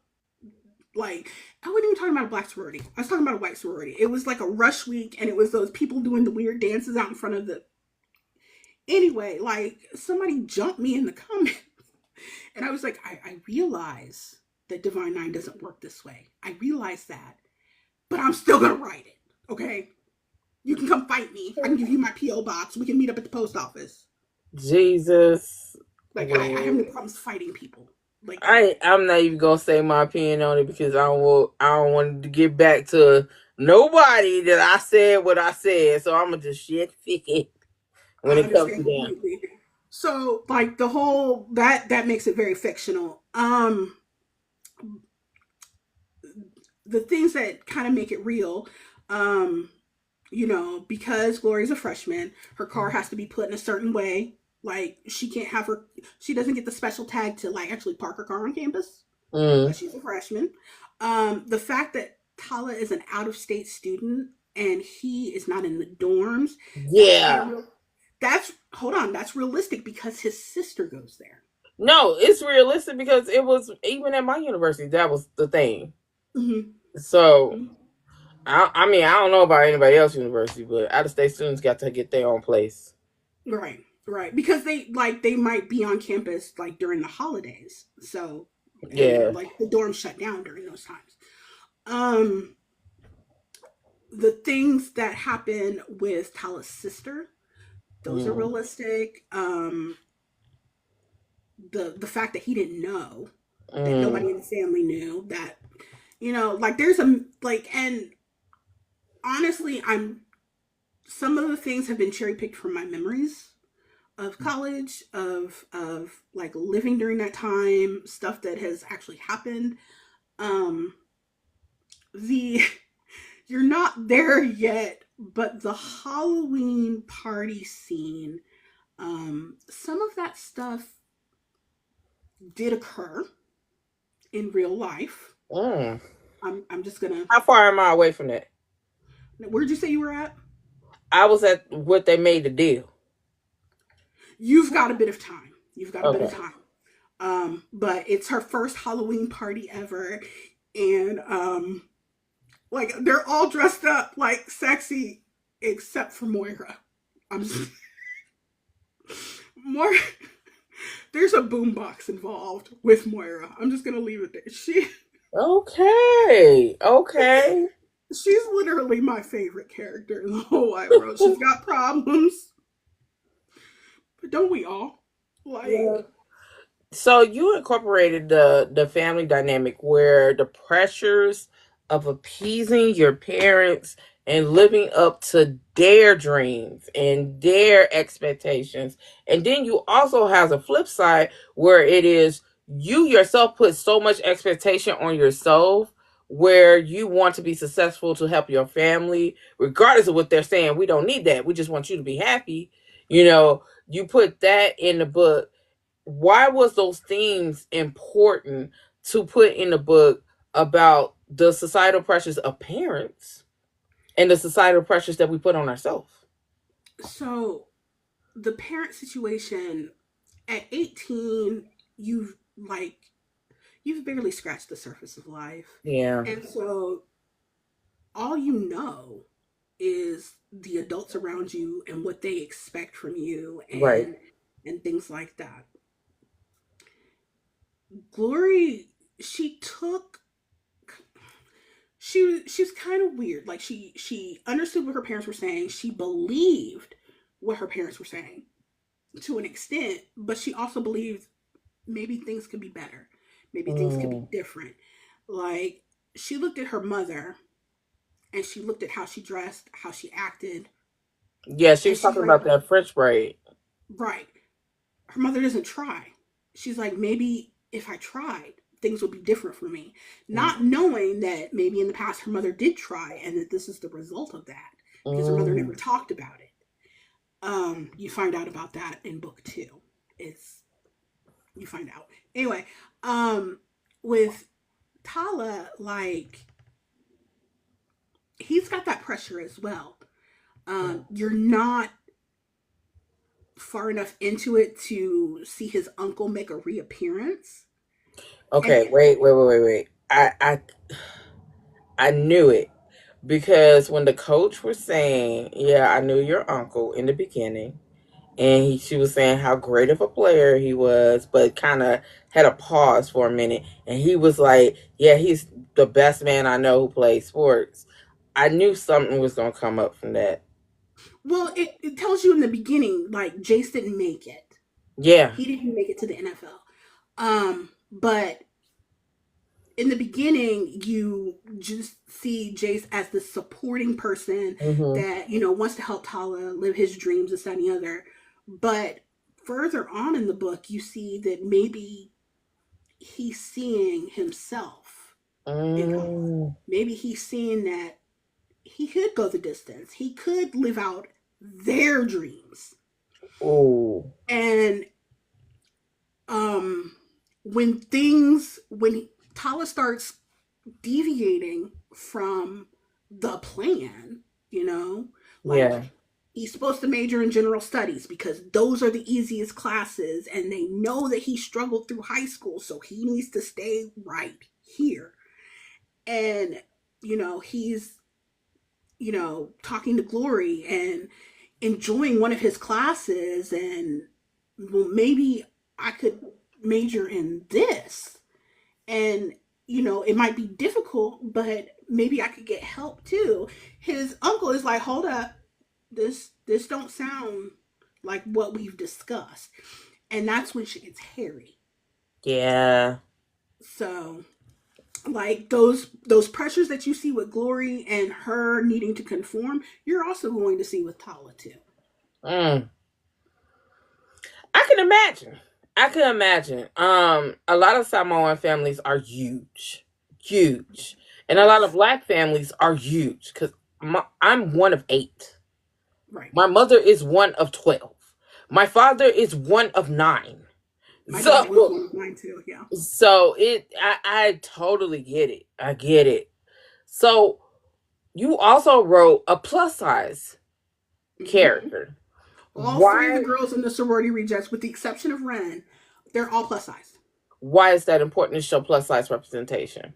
like, I wasn't even talking about a black sorority. I was talking about a white sorority. It was like a rush week, and it was those people doing the weird dances out in front of the. Anyway, like, somebody jumped me in the comments, and I was like, I realize that Divine Nine doesn't work this way. I realize that, but I'm still gonna write it. Okay, you can come fight me. I can give you my PO box. We can meet up at the post office. Jesus. Like, I have no Well, problems fighting people. Like, I'm not even gonna say my opinion on it because I don't want to get back to nobody that I said what I said. So I'm gonna just shit it when I it comes to understand them. completely. So, like, the whole that makes it very fictional. The things that kind of make it real, um, because Gloria's a freshman, her car has to be put in a certain way. Like, she doesn't get the special tag to like actually park her car on campus Mm. because she's a freshman. The fact that Tala is an out of state student and he is not in the dorms, that's kind of Yeah. real. That's hold on, that's realistic because his sister goes there. No, it's realistic because it was even at my university that was the thing. So Mm-hmm. I mean I don't know about anybody else's university, but out of state students got to get their own place. Right. Because they might be on campus like during the holidays. So, and Yeah. like the dorms shut down during those times. Um the things that happen with Tala's sister, those are Mm. realistic. The fact that he didn't know, that Mm. nobody in the family knew, that like there's a like, and honestly, I'm some of the things have been cherry picked from my memories of college, of like living during that time, stuff that has actually happened. um the You're not there yet, but the Halloween party scene, some of that stuff did occur in real life. Mm. I'm just gonna. How far am I away from that? Where'd you say you were at? I was at what they made the deal. You've got a bit of time. You've got a bit of Okay. time. But it's her first Halloween party ever, and like they're all dressed up like sexy, except for Moira. I'm just, Moira. There's a boombox involved with Moira. I'm just gonna leave it there. Okay. Okay. She's literally my favorite character in the whole wide world. She's got problems, but don't we all? Like, Yeah. So you incorporated the family dynamic where the pressures of appeasing your parents and living up to their dreams and their expectations. And then you also has a flip side where it is you yourself put so much expectation on yourself where you want to be successful to help your family regardless of what they're saying. We don't need that. We just want you to be happy. You put that in the book. Why was those themes important to put in the book about the societal pressures of parents and the societal pressures that we put on ourselves? so the parent situation at 18, like you've barely scratched the surface of life. Yeah. And so all you know is the adults around you and what they expect from you, Right. and things like that. Glory, she took she was kind of weird. Like she understood what her parents were saying. She believed what her parents were saying to an extent, but she also believed maybe things could be better. Maybe things could be Mm. different. Like she looked at her mother and she looked at how she dressed, how she acted, Yeah, she and was she's talking like, about that French braid. right. Her mother doesn't try. She's like, maybe if I tried, things would be different for me. Not knowing that maybe in the past her mother did try and that this is the result of that because her mother never Mm. talked about it. You find out about that in book two. It's you find out. Anyway, um, with Tala, like he's got that pressure as well. You're not far enough into it to see his uncle make a reappearance. And Okay, wait. I knew it because when the coach was saying, "Yeah, I knew your uncle in the beginning," and she was saying how great of a player he was, but kind of had a pause for a minute, and he was like, "Yeah, he's the best man I know who plays sports." I knew something was gonna come up from that. well, it tells you in the beginning, like Jace didn't make it. Yeah. He didn't make it to the NFL. But in the beginning, you just see Jace as the supporting person Hmm. that wants to help Tala live his dreams, this, that, and the other. But further on in the book, you see that maybe he's seeing himself in Tala. Mm. Maybe he's seeing that he could go the distance. He could live out their dreams. Oh. And um when Tala starts deviating from the plan, you know, like Yeah. he's supposed to major in general studies because those are the easiest classes and they know that he struggled through high school, so he needs to stay right here. And he's talking to Glory and enjoying one of his classes, and well, maybe I could major in this. And it might be difficult, but maybe I could get help too. His uncle is like, hold up, this don't sound like what we've discussed. And that's when shit gets hairy. Yeah. So like those pressures that you see with Glory and her needing to conform, you're also going to see with Tala too. Mm. I can imagine. I can imagine. A lot of Samoan families are huge, huge, and a lot of Yes. Black families are huge because I'm one of 8. Right. My mother is one of 12. My father is one of 9. My dad was So, one of mine too. Yeah. I totally get it. I get it. So, you also wrote a plus size Hmm. character. All three of the Why? girls in the sorority rejects, with the exception of Ren, they're all plus size. Why is that important to show plus size representation?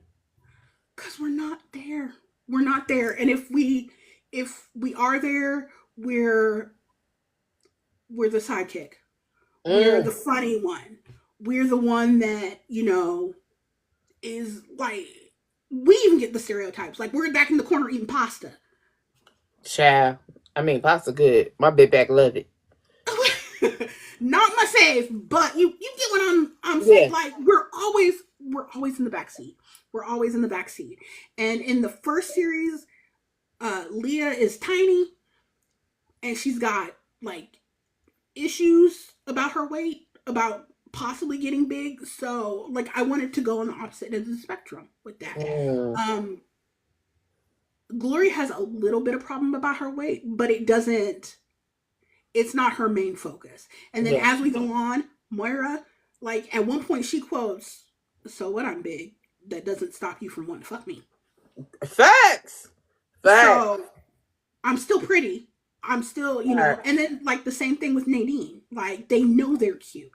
Because we're not there. We're not there. And if we are there, we're the sidekick. We're the Mm, funny one. We're the one that, is like we even get the stereotypes. Like we're back in the corner eating pasta. child. I mean, pasta good. My big back love it. Not my fave, but you get what I'm saying. Yeah. Like we're always in the back seat. We're always in the back seat. And in the first series, Leah is tiny and she's got like issues about her weight, about possibly getting big. So like I wanted to go on the opposite end of the spectrum with that. Mm, Um Glory has a little bit of problem about her weight, but it's not her main focus. And then yeah. as we go on, Moira, like at one point she quotes, "So what? I'm big. That doesn't stop you from wanting to fuck me." Facts. Facts. So I'm still pretty. I'm still, Facts. and then like the same thing with Nadine. Like they know they're cute.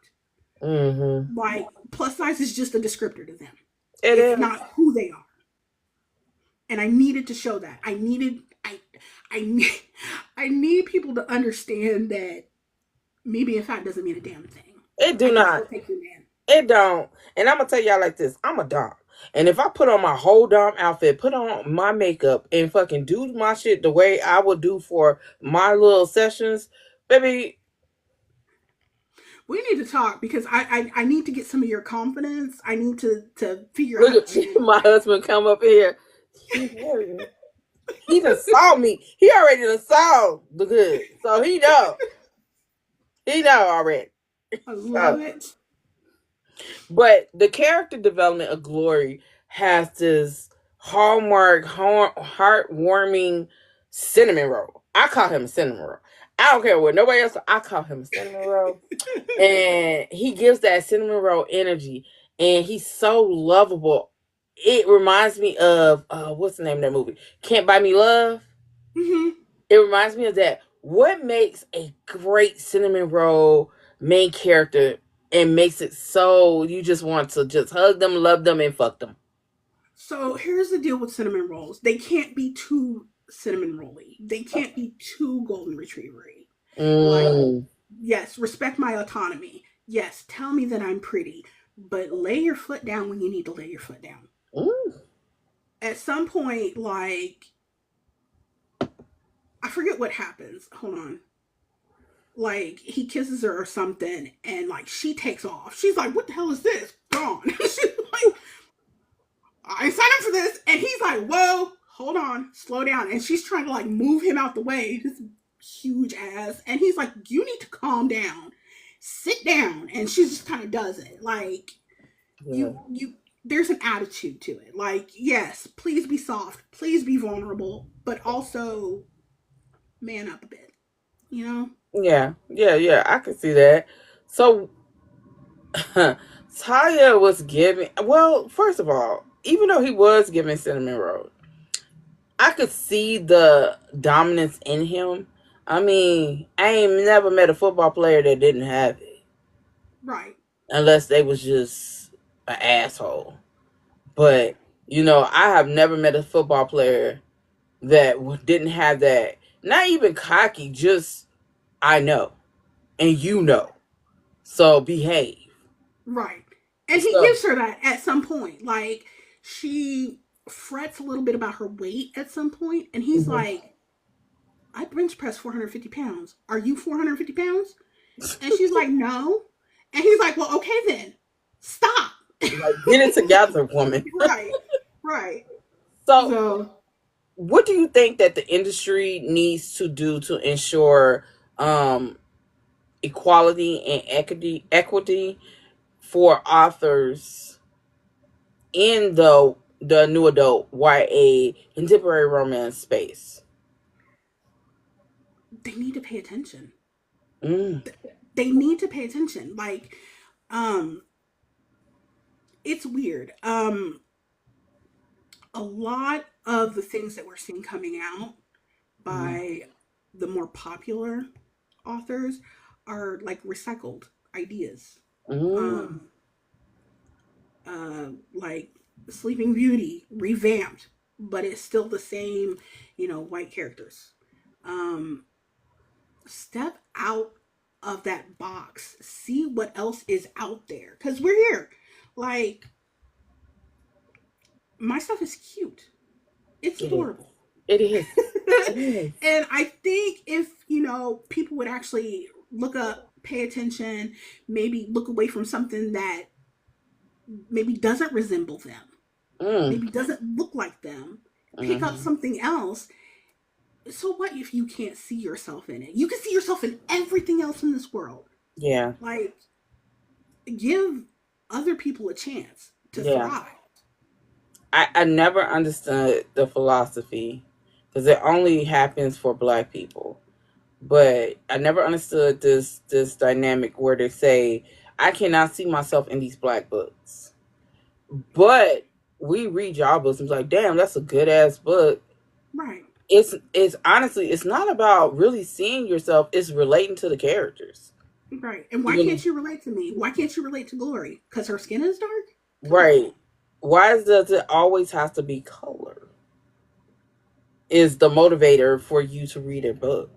Mm-hmm. Like plus size is just a descriptor to them. It It's is. not who they are. And I needed to show that. I I need people to understand that me being fat doesn't mean a damn thing. It I do can still not. take your man. It don't. And I'm gonna tell y'all like this. I'm a dom. And if I put on my whole dom outfit, put on my makeup, and fucking do my shit the way I would do for my little sessions, baby. We need to talk because I need to get some of your confidence. I need to figure out Look how at to. my husband come up here. He done saw me. He already done saw the good. So he know. He know already. I love So, it. but the character development of Glory has this hallmark, heartwarming cinnamon roll. I call him a cinnamon roll. I don't care what nobody else. I call him a cinnamon roll, and he gives that cinnamon roll energy, and he's so lovable. It reminds me of what's the name of that movie? Can't Buy Me Love. Mm-hmm. It reminds me of that. What makes a great cinnamon roll main character and makes it so you just want to just hug them, love them, and fuck them? So here's the deal with cinnamon rolls. They can't be too cinnamon rolly. They can't be too golden retrievery. Like, Mm. yes, respect my autonomy. Yes, tell me that I'm pretty, but lay your foot down when you need to lay your foot down. Mm. At some point, like, I forget what happens. Hold on. Like, he kisses her or something, and like she takes off. She's like, "What the hell is this?" Gone. She's like, "I signed up for this," and he's like, "Whoa, hold on, slow down." And she's trying to like move him out the way. This huge ass, and he's like, "You need to calm down, sit down." And she just kind of does it. Like, Yeah. you. There's an attitude to it. Like, yes, please be soft, please be vulnerable, but also man up a bit. You know. Yeah, yeah, yeah. I can see that. So Taya was giving. Well, first of all, even though he was giving cinnamon roll, I could see the dominance in him. I mean, I ain't never met a football player that didn't have it, Right. unless they was just an asshole. But I have never met a football player that didn't have that. Not even cocky, just I know and you know. So behave. Right. And he So gives her that at some point. Like, she frets a little bit about her weight at some point, and he's mhm. like, "I bench press 450 pounds. Are you 450 pounds?" And she's like, "No." And he's like, "Well, okay then. Stop." Like, get it together, woman. Right. Right. So So, what do you think that the industry needs to do to ensure um, equality and equity for authors in the new adult YA contemporary romance space? they need to pay attention. Mm. They need to pay attention. Like, um, it's weird. A lot of the things that we're seeing coming out Mm. by the more popular authors are like recycled ideas. Mm. Um, like Sleeping Beauty revamped, but it's still the same, white characters. Um, Step out of that box, see what else is out there, because we're here. Like, my stuff is cute, it's It is. adorable. It is. It is. And I think if, people would actually look up, pay attention, maybe look away from something that maybe doesn't resemble them, Mm. maybe doesn't look like them, pick up Hmm. something else. So what if you can't see yourself in it? You can see yourself in everything else in this world. Yeah. Like, give other people a chance to Yeah. thrive. I never understood the philosophy because it only happens for black people. But I never understood this dynamic where they say I cannot see myself in these black books, but we read y'all books and be like, damn, that's a good ass book. Right. It's honestly, it's not about really seeing yourself. It's relating to the characters. Right. And why You can't know, you relate to me? Why can't you relate to Glory? Because her skin is dark? Come on. right? Why does it always have to be color? Is the motivator for you to read a book?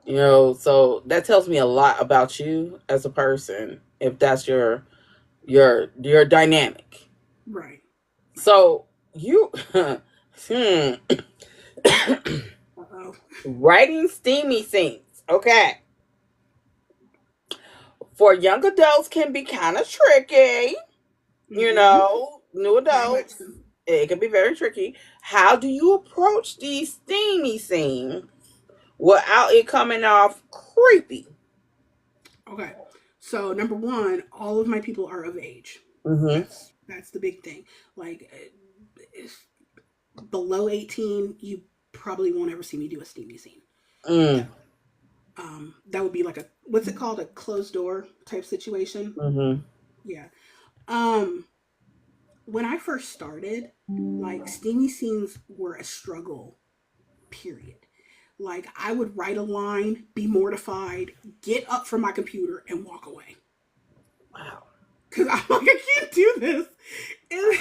So that tells me a lot about you as a person if that's your dynamic. Right. So you hmm, Uh-oh. writing steamy scenes. Okay. For young adults can be kind of tricky, Mm-hmm. new Very much adults. so. It can be very tricky. How do you approach these steamy scenes without it coming off creepy? Okay. So number one, all of my people are of age. Mm-hmm. That's the big thing. Like, if below 18, you probably won't ever see me do a steamy scene Mm. ever. That would be like a, what's it called, a closed door type situation. Mm-hmm. Yeah. Um, when I first started, like steamy scenes were a struggle. Period. Like I would write a line, be mortified, get up from my computer, and walk away Wow. because I'm like, I can't do this. And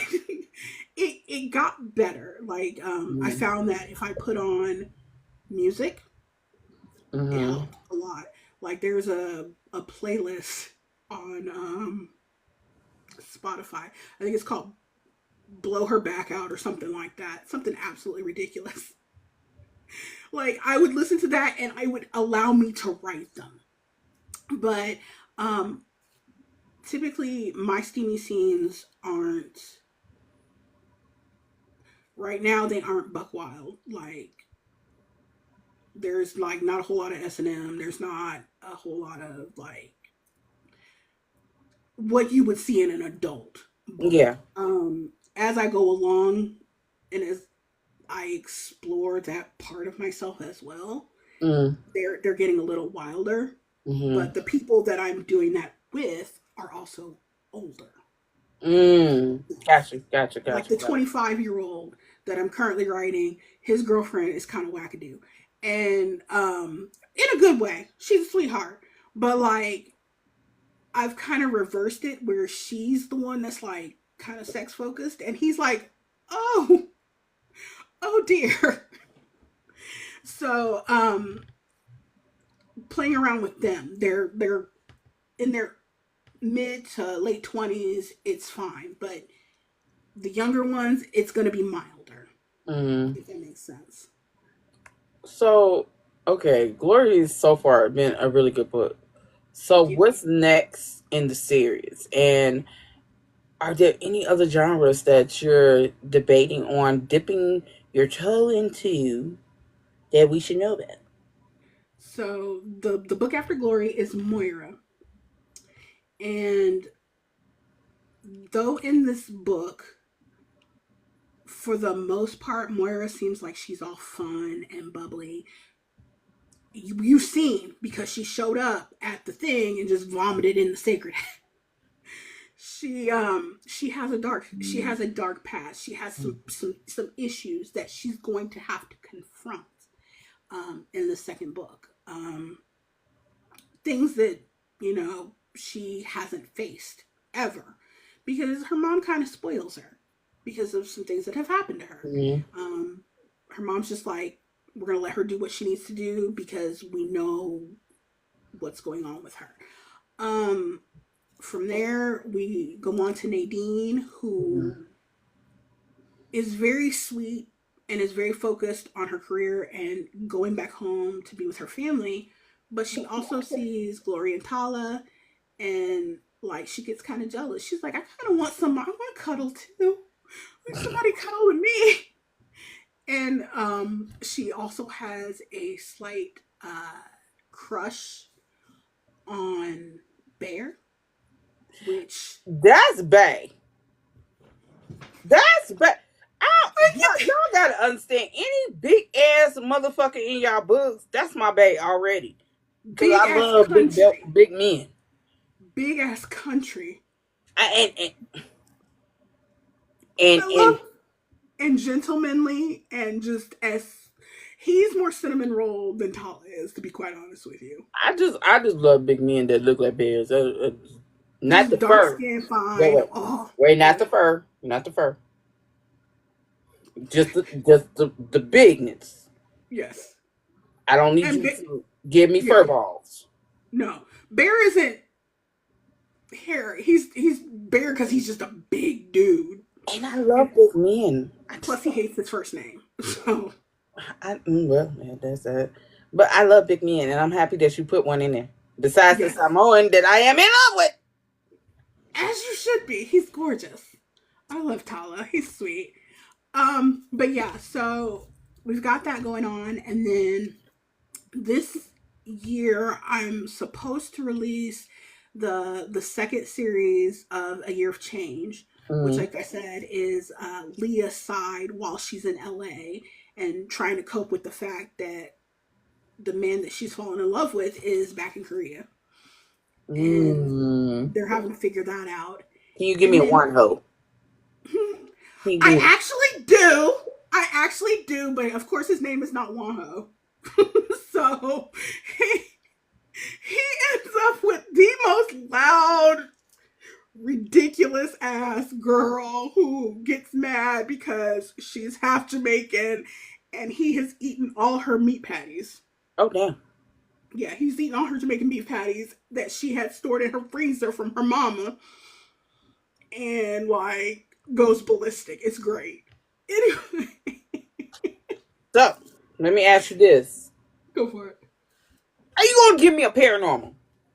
it got better. Like I Mm-hmm. found that if I put on music, it Mm-hmm. helped a lot. Like there's a playlist on Spotify. I think it's called "Blow Her Back Out" or something like that. Something absolutely ridiculous. Like I would listen to that and I would allow me to write them. But um typically my steamy scenes aren't, right now they aren't buck wild. Like there's like not a whole lot of S&M. There's not a whole lot of like what you would see in an adult book. Yeah. As I go along and as I explore that part of myself as well, Mm. they're getting a little wilder. Mm-hmm. But the people that I'm doing that with are also older. Mm. Gotcha. Gotcha. Like Gotcha. the Gotcha. 25-year-old that I'm currently writing, his girlfriend is kind of wackadoo. And in a good way. She's a sweetheart. But like I've kind of reversed it where she's the one that's like kind of sex focused and he's like, "Oh, oh dear." So, playing around with them. They're in their mid to late 20s, it's fine, but the younger ones, it's going to be milder, Mm. if that makes sense. So, okay, Glory is so far been a really good book. So, Thank you. what's next in the series? And are there any other genres that you're debating on dipping your toe into that we should know about? So the book after Glory is Moira, and though in this book, for the most part, Moira seems like she's all fun and bubbly. You've seen because she showed up at the thing and just vomited in the sacred. She has a dark past. She has some issues that she's going to have to confront in the second book. Things that she hasn't faced ever because her mom kind of spoils her because of some things that have happened to her. Mm-hmm. Um, Her mom's just like, we're gonna let her do what she needs to do because we know what's going on with her. Um, from there, we go on to Nadine, who is very sweet and is very focused on her career and going back home to be with her family. But she also sees Glory and Tala, and like she gets kind of jealous. She's like, I kind of want some. I want to cuddle too. Like somebody cuddle with me. And she also has a slight crush on Bear, which That's Bay. That's Bay. Y'all gotta understand. Any big ass motherfucker in y'all books, that's my Bay already. Cause big I ass love country, big men. big ass country. I, and I and love and gentlemanly and just as he's more cinnamon roll than Tala is, to be quite honest with you. I just love big men that look like bears. Not the Just dark fur. skin, Wait, fine. wait, Oh, wait. Not yeah. the fur. Not the fur. Just the bigness. Yes. I don't need And you big, to Give me Yeah. fur balls. No. Bear isn't hairy. He's Bear because he's just a big dude. And I And love big men. I plus just he don't. hates his first name. So Well, man, that's that. But I love big men, and I'm happy that you put one in there. Besides the yes. Samoan that I am in love with. As you should be. He's gorgeous. I love Tala. He's sweet. But yeah, so we've got that going on, and then this year I'm supposed to release the second series of A Year of Change, which, Mm. like I said, is Leah's side while she's in LA and trying to cope with the fact that the man that she's fallen in love with is back in Korea, and Mm. they're having to figure that out. Can you give me And a then one hoe? Can you give I me? actually do. I actually do, but of course his name is not Wonho. So he, he ends up with the most loud, ridiculous ass girl who gets mad because she's half Jamaican and he has eaten all her meat patties. Oh damn! Yeah, he's eaten all her Jamaican beef patties that she had stored in her freezer from her mama and like goes ballistic. It's great. Anyway, So let me ask you this: go for it. are you gonna give me a paranormal?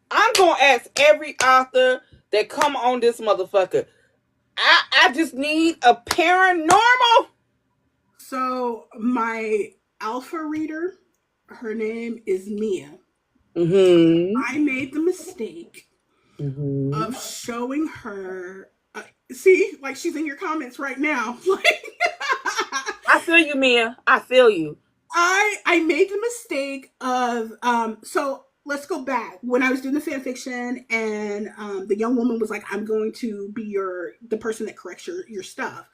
I'm gonna ask every author that come on this motherfucker. I just need a paranormal. So my alpha reader, her name is Mia. Mm-hmm. I made the mistake Mm-hmm. of showing her. See, like she's in your comments right now. Like I feel you, Mia. I feel you. I made the mistake of so let's go back when I was doing the fan fiction and the young woman was like, I'm going to be the person that corrects your stuff.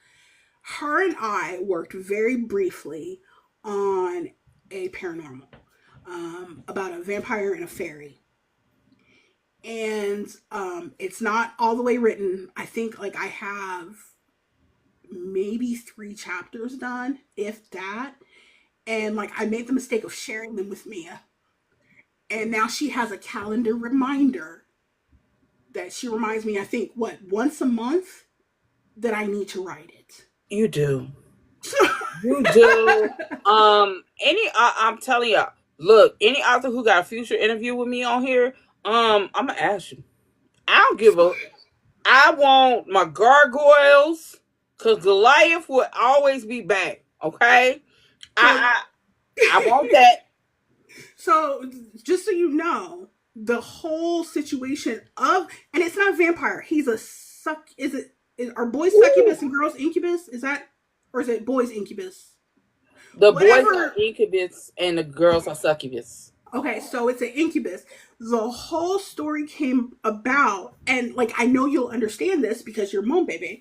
Her and I worked very briefly on a paranormal about a vampire and a fairy. And it's not all the way written. I think like I have maybe 3 chapters done, if that. And like I made the mistake of sharing them with Mia. And now she has a calendar reminder that she reminds me, I think, what, once a month that I need to write it. You do. You do. I'm telling y'all. Look, any author who got a future interview with me on here, I'm gonna ask you. I don't give a. I want my gargoyles, cause Goliath will always be back. Okay, so I I want that. so just so you know, the whole situation of and it's not a vampire. He's a suck. Are boys Woo. succubus and girls incubus? Is that or is it boys incubus? The boys are Whatever. incubus and the girls are succubus. Okay, so it's an incubus. The whole story came about, and like I know you'll understand this because you're mom baby.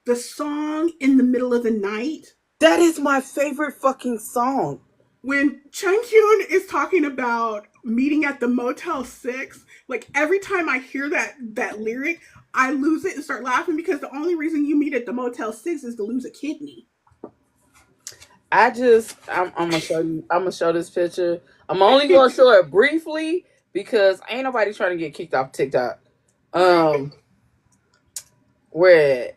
The song in the middle of the night That is my favorite fucking song. when Chun Kyun is talking about meeting at the Motel 6, like every time I hear that lyric, I lose it and start laughing because the only reason you meet at the Motel 6 is to lose a kidney. I'm gonna show you. I'm gonna show this picture. I'm only gonna show it briefly because ain't nobody trying to get kicked off TikTok. Right. Um, where?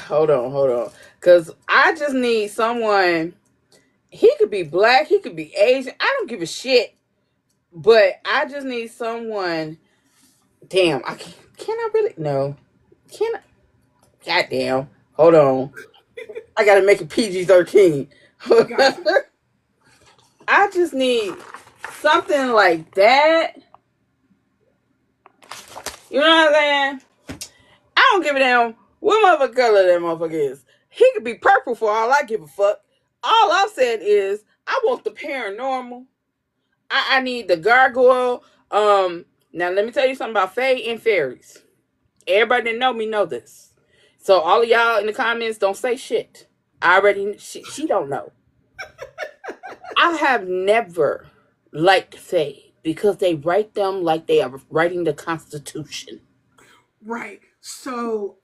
Hold on, because I just need someone. He could be black. He could be Asian. I don't give a shit. But I just need someone. Damn, can I really? No. Can I? Goddamn. Hold on. I gotta make it PG-13. Gotcha. I just need something like that. You know what I'm saying? I don't give a damn what motherfucker color that motherfucker is. He could be purple for all I give a fuck. All I'm saying is I want the paranormal. I need the gargoyle. Now let me tell you something about fae and fairies. Everybody that know me know this. So all of y'all in the comments don't say shit. I already she don't know. I have never liked fae because they write them like they are writing the Constitution. Right. So,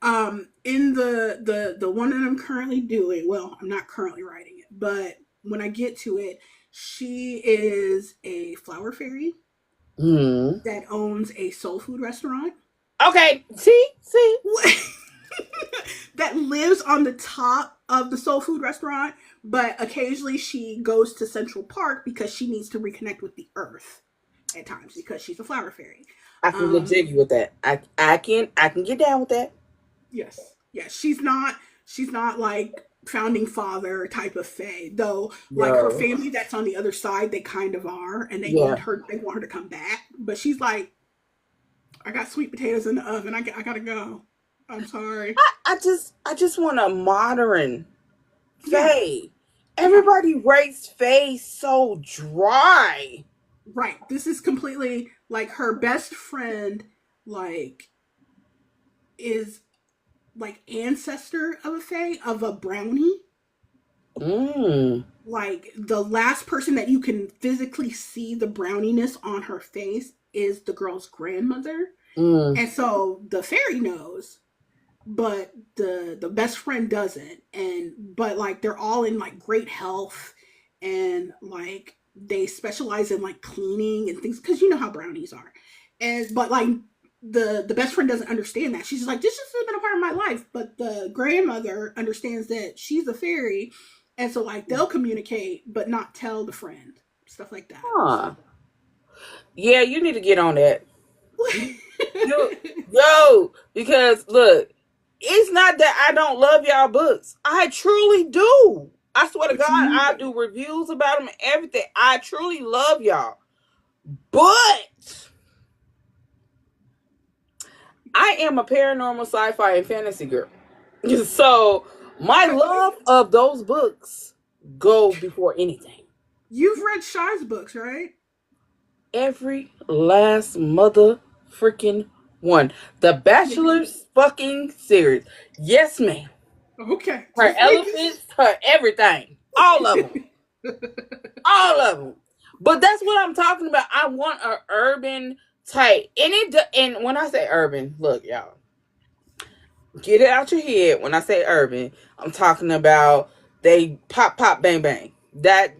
in the one that I'm currently doing, well, I'm not currently writing it, but when I get to it, She is a flower fairy Hmm. that owns a soul food restaurant Okay. See. that lives on the top of the soul food restaurant, but occasionally she goes to Central Park because she needs to reconnect with the earth at times because she's a flower fairy. I can get Um, jiggy with that. I can get down with that. yes, yes, she's not like founding father type of fae, though. Like her Yo. family that's on the other side, they kind of are, and Yeah. they want her to come back, but she's like, I got sweet potatoes in the oven. I gotta go. I'm sorry. I just want a modern Yeah, Faye. yeah. Everybody rates Faye so dry. Right. This is completely like her best friend, like, is like ancestor of a fae, of a brownie. Mm. Like the last person that you can physically see the browniness on her face is the girl's grandmother. Mm. And so the fairy knows, but the best friend doesn't. And but like they're all in like great health, and like they specialize in like cleaning and things, because you know how brownies are. And but like the best friend doesn't understand that. She's like, this just has been a part of my life. But the grandmother understands that she's a fairy, and so like they'll communicate but not tell the friend, stuff like that. Huh. So Yeah, you need to get on that. You, yo, because look, it's not that I don't love y'all books. I truly do. I swear to but God, you need I them. do reviews about them and everything. I truly love y'all. But I am a paranormal sci-fi and fantasy girl. So my Okay. love of those books go before anything. You've read Shy's books, right? Every last mother freaking one. The Bachelor's fucking series. Yes, ma'am. Okay, Her just making. elephants, her everything. All of them. All of them. But that's what I'm talking about. I want a urban type. And when I say urban, look, y'all, get it out your head. When I say urban, I'm talking about they pop bang bang. That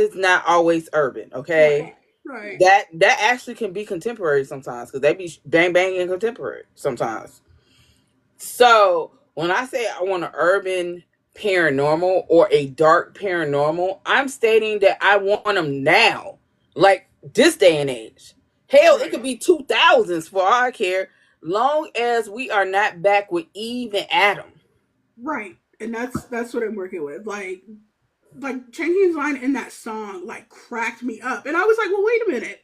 is not always urban, okay? Right, right, That actually can be contemporary sometimes because they be bang bang and contemporary sometimes. So when I say I want an urban paranormal or a dark paranormal, I'm stating that I want them now, like this day and age. Hell, it right, could be 2000s for all I care, long as we are not back with Eve and Adam. right. And that's what I'm working with. Like changing his line in that song like cracked me up, and I was like, well, wait a minute.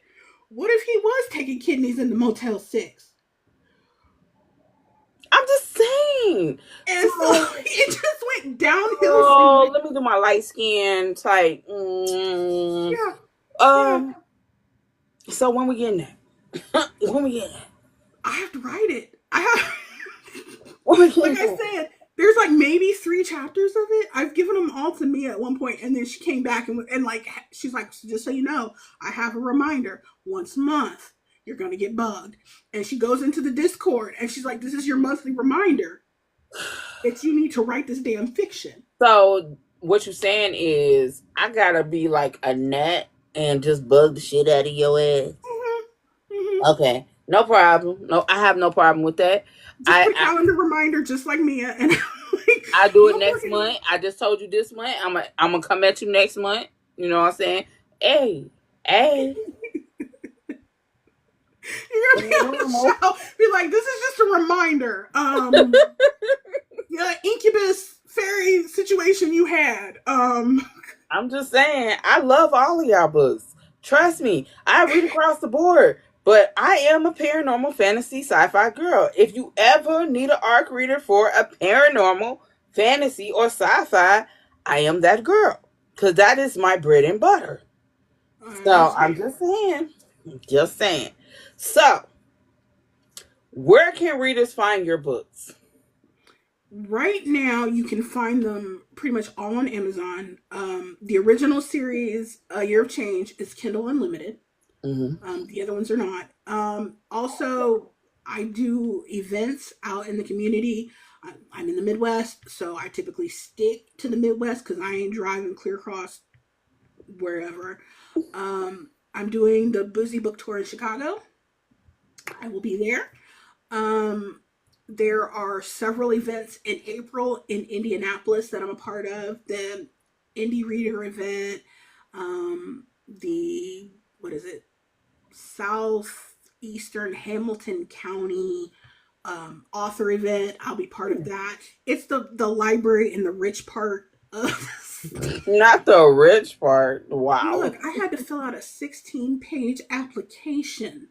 What if he was taking kidneys in the Motel 6? I'm just saying. And so So, it just went downhill from oh, there. let me do my light skin type. Yeah, yeah. Um. So when we getting that? When we getting that? I have to write it. I have, When we like getting I that? said, there's like maybe 3 chapters of it. I've given them all to Mia at one point, and then she came back and like she's like, just so you know, I have a reminder once a month. You're gonna get bugged, and she goes into the Discord, and she's like, this is your monthly reminder that you need to write this damn fiction. So what you're saying is I gotta be like a gnat and just bug the shit out of your ass. Mm-hmm. Mm-hmm. Okay, no problem. No, I have no problem with that. Just I put a I, calendar reminder, just like Mia, and like, I do it we'll work next it out. month. I just told you this month. I'm gonna come at you next month. You know what I'm saying? Hey, hey, You're gonna be on the normal. show, be like, this is just a reminder. Yeah, incubus fairy situation you had. I'm just saying, I love all of y'all books. Trust me, I read across the board. But I am a paranormal fantasy sci-fi girl. If you ever need an arc reader for a paranormal fantasy or sci-fi, I am that girl. Cause that is my bread and butter. I So I'm understand. just saying. Just saying. So where can readers find your books? Right now, you can find them pretty much all on Amazon. The original series, A Year of Change, is Kindle Unlimited. Mm-hmm. The other ones are not. Also, I do events out in the community. I'm in the Midwest, so I typically stick to the Midwest because I ain't driving clear across wherever. I'm doing the Boozy Book Tour in Chicago. I will be there. Um, there are several events in April in Indianapolis that I'm a part of. The Indie Reader event, the what is it? Southeastern Hamilton County author event. I'll be part of that. It's the library in the rich part of. Not the rich part. Wow. Look, I had to fill out a 16-page application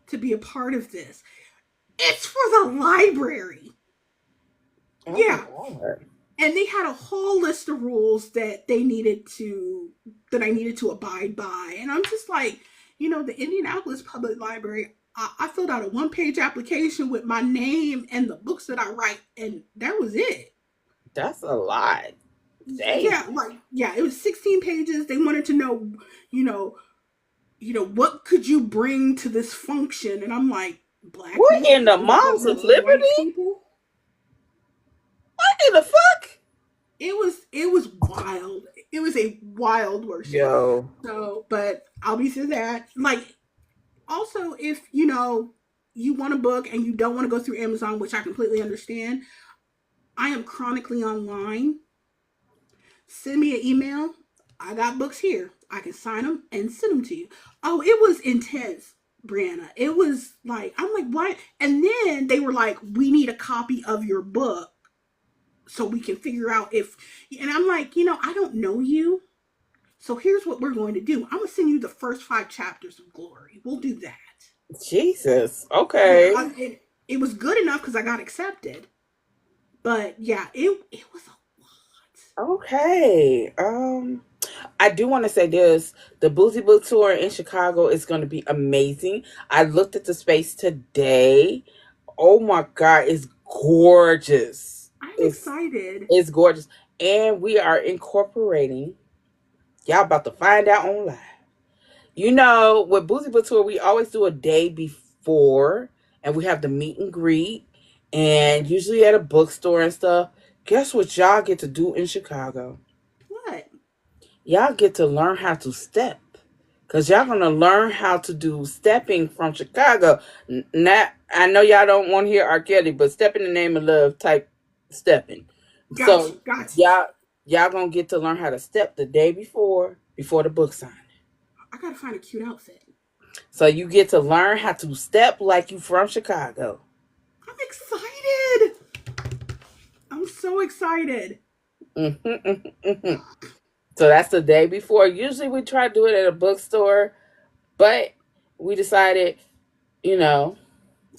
to be a part of this. It's for the library. Oh my Yeah. God. And they had a whole list of rules that I needed to abide by. And I'm just like, the Indianapolis Public Library, I filled out a 1-page application with my name and the books that I write, and that was it. That's a lot. Dang. Yeah, it was 16 pages. They wanted to know, you know, what could you bring to this function? And I'm like, black What in men the in the moms of presence of white liberty? people. What in the fuck? It was wild. It was a wild workshop. Yo. So, but I'll be through that. Like, also, if you want a book and you don't want to go through Amazon, which I completely understand, I am chronically online. Send me an email. I got books here. I can sign them and send them to you. Oh, it was intense, Brianna. It was like, I'm like, what? And then they were like, we need a copy of your book so we can figure out if. And I'm like, I don't know you. So here's what we're going to do. I'm going to send you the first 5 chapters of Glory. We'll do that. Jesus. Yeah, Okay. it was good enough because I got accepted. But yeah, it was a lot. Okay. I do want to say this. The Boozy Book Tour in Chicago is going to be amazing. I looked at the space today. Oh my God, it's gorgeous. I'm It's excited. it's gorgeous. And we are incorporating. Y'all about to find out online. With Boozy Book Tour, we always do a day before and we have the meet and greet and usually at a bookstore and stuff. Guess what y'all get to do in Chicago? What? Y'all get to learn how to step. Because y'all going to learn how to do stepping from Chicago. Not, I know y'all don't want to hear R. Kelly, but step in the name of love type stepping. Got So you. Got you. y'all going to get to learn how to step the day before the book signing. I gotta find a cute outfit. So you get to learn how to step like you from Chicago. I'm excited. I'm so excited. Mm-hmm, mm-hmm, mm-hmm. So that's the day before. Usually we try to do it at a bookstore, but we decided, you know,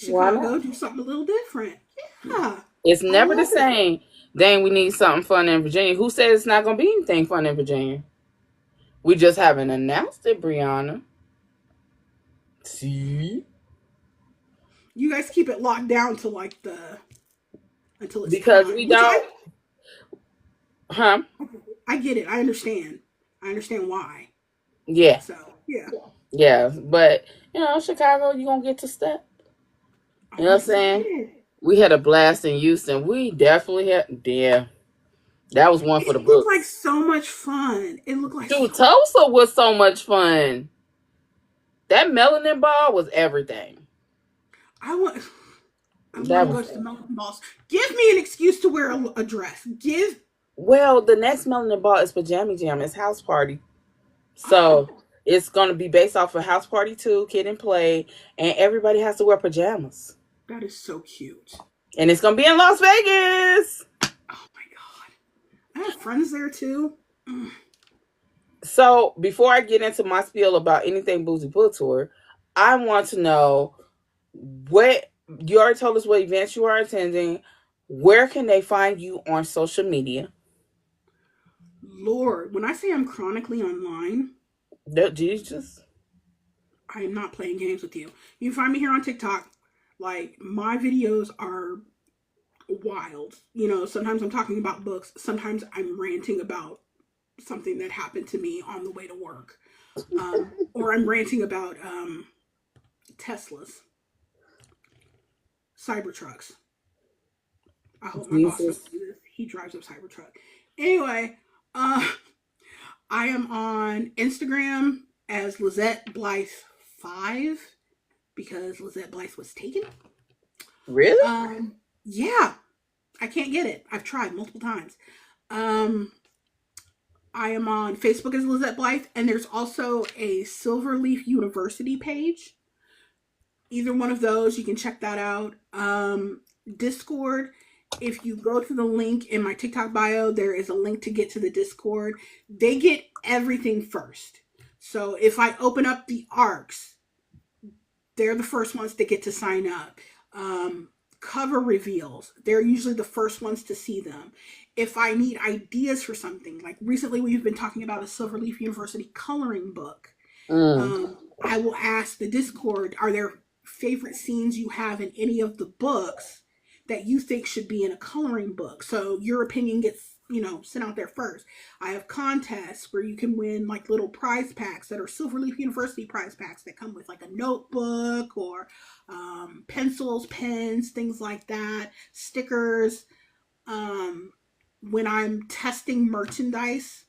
why not? Chicago, do something a little different. Yeah. It's I never the love it. same. Dang, we need something fun in Virginia. Who says it's not going to be anything fun in Virginia? We just haven't announced it, Brianna. See? You guys keep it locked down to like the until it's Because time. we Which don't, huh? I get it. I understand. I understand why. Yeah, So yeah. yeah. But, Chicago, you're going to get to step. You know I'm what I'm saying? excited. We had a blast in Houston. We definitely had, yeah. That was one for the It looked like books. so much fun. It looked like Dude, so. Tulsa was so much fun. That melanin ball was everything. I want. I want That to go was to the Mountain Balls. Give me an excuse to wear a dress. Give. well. The next melanin ball is pajama jam. It's house party, Oh, so it's gonna be based off of house party 2, kid and play, and everybody has to wear pajamas. that is so cute. And it's gonna be in Las Vegas. Oh my god. I have friends there too. Mm. So before I get into my spiel about anything Boozy Book Tour, I want to know what you already told us what events you are attending. Where can they find you on social media? Lord, when I say I'm chronically online, Jesus. I am not playing games with you. You can find me here on TikTok. Like, my videos are wild. Sometimes I'm talking about books, sometimes I'm ranting about something that happened to me on the way to work. Or I'm ranting about Teslas, Cybertrucks. I hope my boss Jesus. doesn't see this. He drives a Cybertruck. Anyway, uh, I am on Instagram as Lysette Blythe 5 because Lysette Blythe was taken. Really? Yeah, I can't get it. I've tried multiple times. Um, I am on Facebook as Lysette Blythe, and there's also a Silverleaf University page. Either one of those, you can check that out. Discord, if you go to the link in my TikTok bio, there is a link to get to the Discord. They get everything first. So if I open up the arcs, they're the first ones that get to sign up. Cover reveals, they're usually the first ones to see them. If I need ideas for something, like recently we've been talking about a Silverleaf University coloring book, Mm. I will ask the Discord, are there favorite scenes you have in any of the books that you think should be in a coloring book? So your opinion gets, sent out there first. I have contests where you can win like little prize packs that are Silverleaf University prize packs that come with like a notebook or pencils, pens, things like that, stickers. When I'm testing merchandise,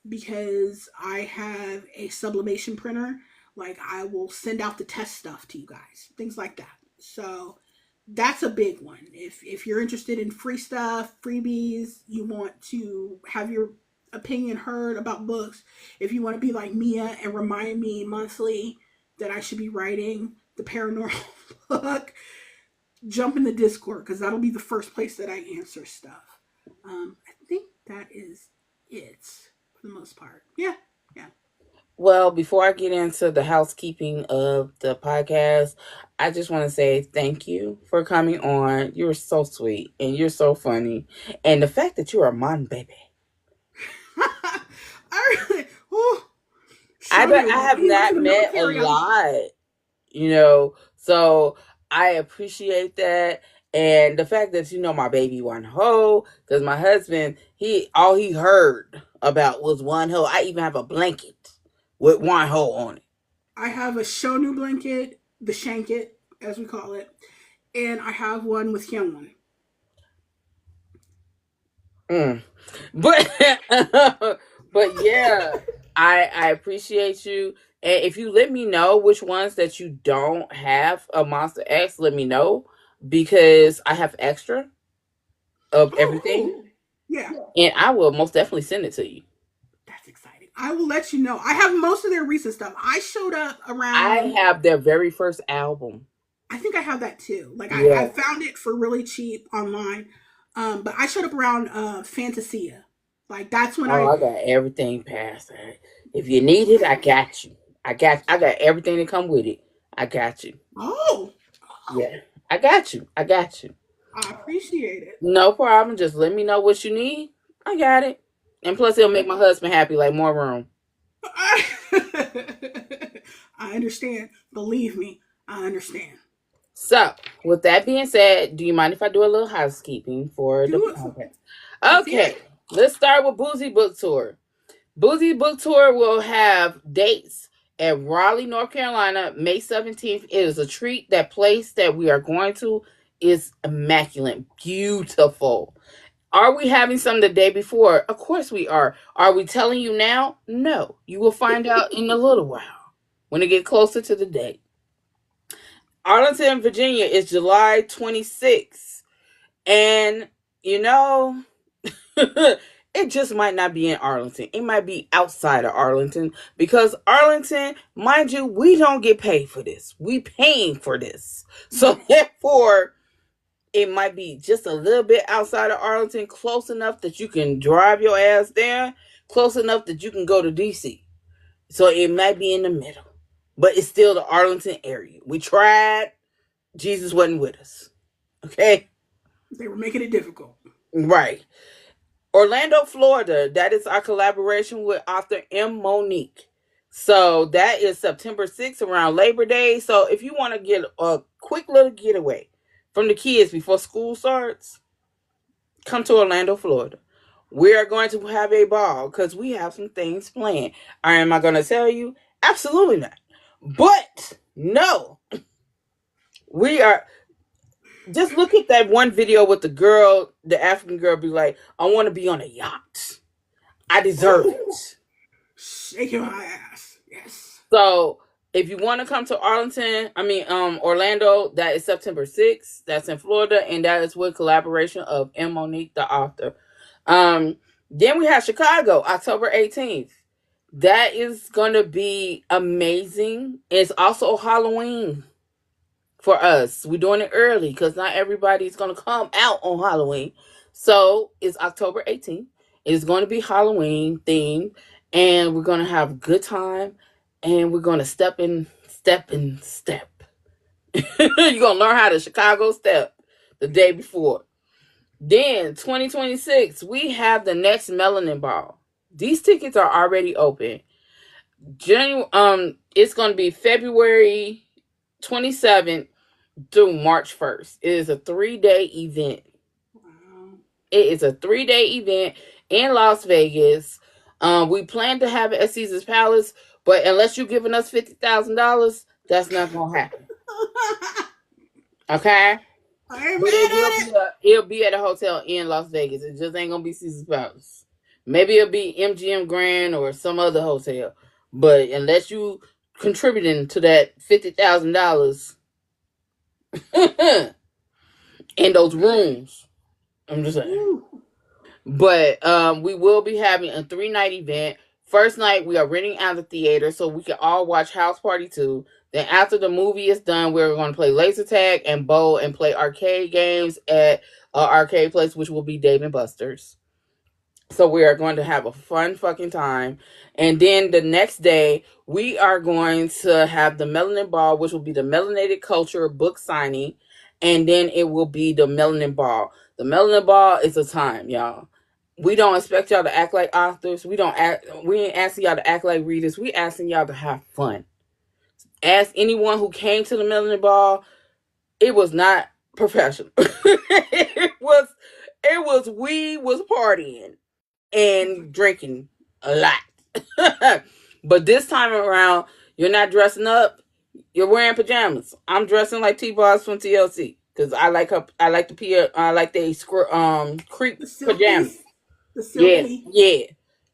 because I have a sublimation printer, like I will send out the test stuff to you guys, things like that. So that's a big one. If you're interested in free stuff, freebies, you want to have your opinion heard about books, if you want to be like Mia and remind me monthly that I should be writing the paranormal book, jump in the Discord because that'll be the first place that I answer stuff. I think that is it for the most part. Yeah, yeah. Well, before I get into the housekeeping of the podcast, I just want to say thank you for coming on. You're so sweet and you're so funny. And the fact that you're a mom baby. I really, oh, show you. I have He went to not the met a military. lot. So I appreciate that. And the fact that my baby one hoe, because my husband, all he heard about was one hoe. I even have a blanket with one hoe on it. I have a Shonu blanket, the Shanket, as we call it, and I have one with Hyunwon. Mm. But but yeah, I appreciate you. And if you let me know which ones that you don't have a Monster X, let me know because I have extra of Oh, everything, cool. Yeah, and I will most definitely send it to you. that's exciting. I will let you know. I have most of their recent stuff. I showed up I around. have their very first album. I think I have that too. Like I Yeah. found it for really cheap online. But I showed up around Fantasia. Like that's when Oh, I. I got everything past that. If you need it, I got you. I got everything that come with it. I got you. Oh, Yeah. I got you. I got you. I appreciate it. No problem. Just let me know what you need. I got it. And plus, it'll make my husband happy, like more room. I understand. Believe me, I understand. So, with that being said, do you mind if I do a little housekeeping for the Do it. podcast? Let's hear Okay, it. let's start with Boozy Book Tour. Boozy Book Tour will have dates at Raleigh, North Carolina, May 17th. It is a treat. That place that we are going to is immaculate, beautiful. Are we having some the day before? Of course we are. Are we telling you now? No. You will find out in a little while when it get closer to the date. Arlington, Virginia is July 26th. And, you know, it just might not be in Arlington. It might be outside of Arlington because Arlington, mind you, we don't get paid for this. We paying for this. So therefore, it might be just a little bit outside of Arlington, close enough that you can drive your ass there, close enough that you can go to DC. So it might be in the middle, but it's still the Arlington area. We tried, Jesus wasn't with us. Okay? They were making it difficult. Right. Orlando, Florida. That is our collaboration with author M. Monique. So that is September 6th around Labor Day. So if you want to get a quick little getaway from the kids before school starts, come to Orlando, Florida. We are going to have a ball because we have some things planned. Am I going to tell you? Absolutely not. But no, we are. Just look at that one video with the girl, the African girl, be like, I want to be on a yacht. I deserve Oh, it. Shaking my ass. Yes. So if you want to come to Orlando, that is September 6th. That's in Florida, and that is with collaboration of M. Monique, the author. Then we have Chicago, October 18th. That is going to be amazing. It's also Halloween for us. We're doing it early because not everybody's going to come out on Halloween. So it's October 18th. It's going to be Halloween themed, and we're going to have a good time, and we're going to step. You're going to learn how to Chicago step the day before. Then 2026, we have the next Melanin Ball. These tickets are already open. It's going to be February 27th through March 1st. It is a 3-day event. Wow. It is a 3-day event in Las Vegas. We plan to have it at Caesar's Palace, but unless you're giving us $50,000, that's not going to happen. Okay? I'm But mad. it'll be at a hotel in Las Vegas. It just ain't going to be Caesar's Palace. Maybe it'll be MGM Grand or some other hotel. But unless you contributing to that $50,000 in those rooms, I'm just saying. Ooh. But we will be having a 3-night event. First night we are renting out the theater so we can all watch House Party 2. Then after the movie is done, we're going to play laser tag and bowl and play arcade games at an arcade place, which will be Dave and Buster's. So we are going to have a fun fucking time. And then the next day, we are going to have the Melanin Ball, which will be the Melanated Culture book signing. And then it will be the Melanin Ball. The Melanin Ball is a time, y'all. We don't expect y'all to act like authors. We ain't asking y'all to act like readers. We asking y'all to have fun. Ask anyone who came to the Melanin Ball, it was not professional. We was partying and drinking a lot. But this time around, you're not dressing up. You're wearing pajamas. I'm dressing like T-Boss from TLC because I like her. I like the creep The pajamas. silkies. The Yeah, silky.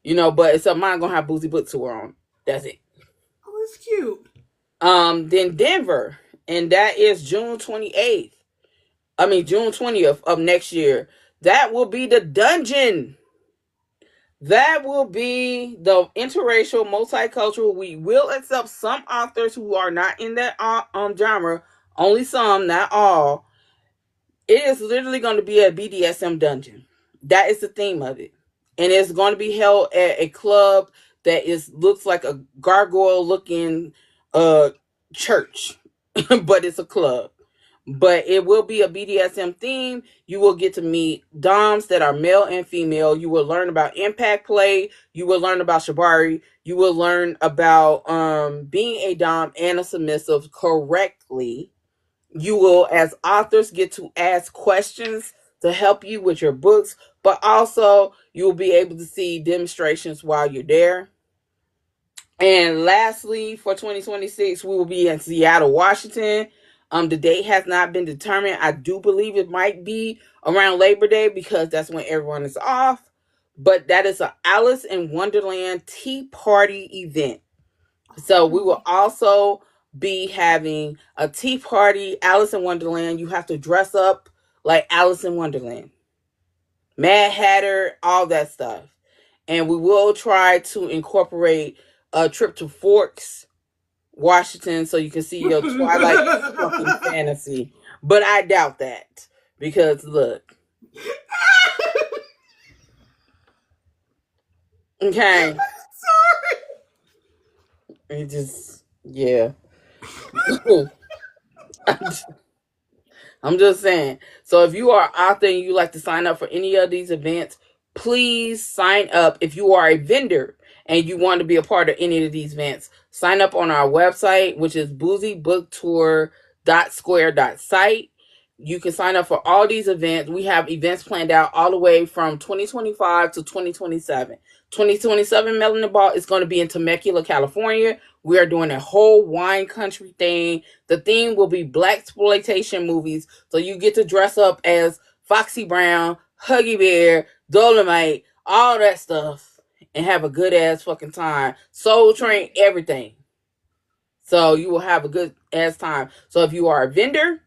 yeah. But it's mine gonna have Boozy Bookstore on. That's it. Oh, it's cute. Then Denver, and that is June 28th. June 20th of next year. That will be the dungeon. That will be the interracial, multicultural. We will accept some authors who are not in that genre. Only some, not all. It is literally going to be a BDSM dungeon. That is the theme of it, and it's going to be held at a club that looks like a gargoyle looking church, but it's a club. But it will be a BDSM theme. You will get to meet doms that are male and female. You will learn about impact play. You will learn about shibari. You will learn about being a dom and a submissive correctly. You will, as authors, get to ask questions to help you with your books, but also you will be able to see demonstrations while you're there. And lastly, for 2026, we will be in Seattle, Washington. The date has not been determined. I do believe it might be around Labor Day because that's when everyone is off. But that is an Alice in Wonderland Tea Party event. So we will also be having a tea party, Alice in Wonderland. You have to dress up like Alice in Wonderland. Mad Hatter, all that stuff. And we will try to incorporate a trip to Forks, Washington, so you can see your Twilight fucking fantasy. But I doubt that because look, okay, Sorry. it just yeah. I'm just saying. So if you are out there and you like to sign up for any of these events, please sign up. If you are a vendor and you want to be a part of any of these events, sign up on our website, which is boozybooktour.square.site. You can sign up for all these events. We have events planned out all the way from 2025 to 2027. 2027 Melanin Ball is going to be in Temecula, California. We are doing a whole wine country thing. The theme will be black exploitation movies. So you get to dress up as Foxy Brown, Huggy Bear, Dolomite, all that stuff. and have a good ass fucking time. Soul Train everything. So you will have a good ass time. So if you are a vendor,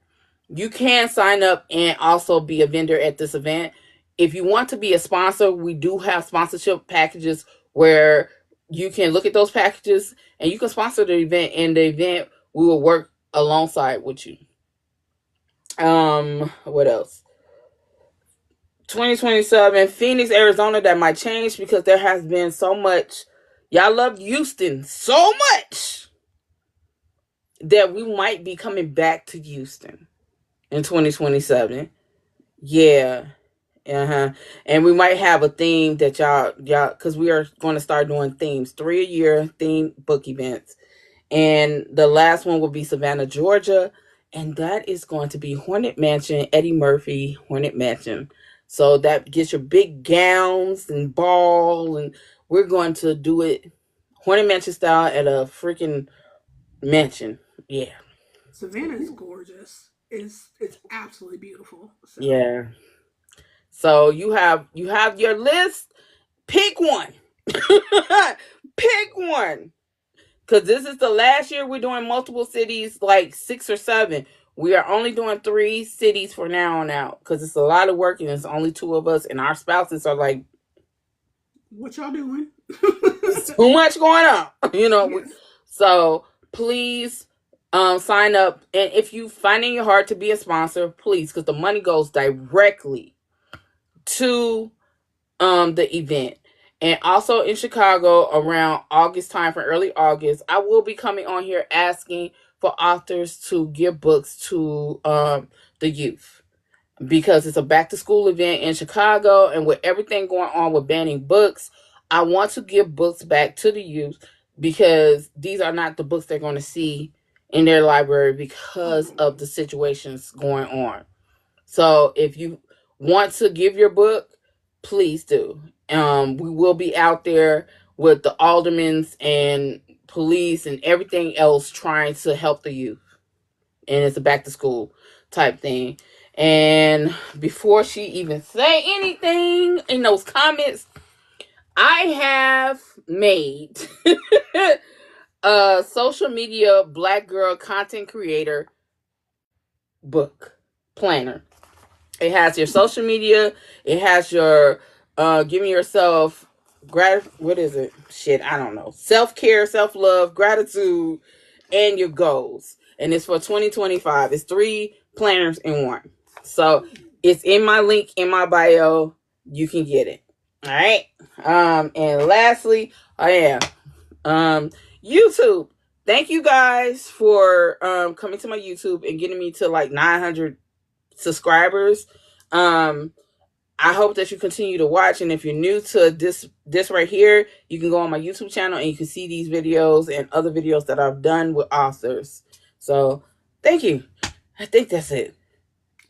you can sign up and also be a vendor at this event. If you want to be a sponsor, we do have sponsorship packages where you can look at those packages and you can sponsor the event, and the event we will work alongside with you. What else? 2027, Phoenix, Arizona, that might change because there has been so much. Y'all love Houston so much that we might be coming back to Houston in 2027. Yeah. Uh-huh. And we might have a theme that y'all, because we are going to start doing themes, 3 a year theme book events. And the last one will be Savannah, Georgia. And that is going to be Hornet Mansion, Eddie Murphy, Hornet Mansion. So that gets your big gowns and ball. And we're going to do it Hornet Mansion style at a freaking mansion. Yeah. Savannah is gorgeous. It's absolutely beautiful. So. Yeah. So you have your list. Pick one. Pick one. Because this is the last year we're doing multiple cities, like 6 or 7. We are only doing 3 cities for now on out. Because it's a lot of work and it's only 2 of us. And our spouses are like, what y'all doing? too much going on. Yes. So please sign up. And if you find in your heart to be a sponsor, please. Because the money goes directly to the event. And also in Chicago around August time, for early August, I will be coming on here asking for authors to give books to the youth, because it's a back to school event in Chicago, and with everything going on with banning books, I want to give books back to the youth, because these are not the books they're going to see in their library because of the situations going on. So if you want to give your book, please do. We will be out there with the aldermans and police and everything else trying to help the youth. And it's a back to school type thing. And before she even say anything in those comments, I have made a social media Black girl content creator book planner. It has your social media. It has your giving yourself what is it? Shit, I don't know. Self-care, self-love, gratitude, and your goals. And it's for 2025. It's 3 planners in one. So it's in my link in my bio. You can get it. All right. And lastly, YouTube. Thank you guys for coming to my YouTube and getting me to like 900 subscribers. I hope that you continue to watch, and if you're new to this right here, you can go on my YouTube channel and you can see these videos and other videos that I've done with authors. So thank you. I think that's it.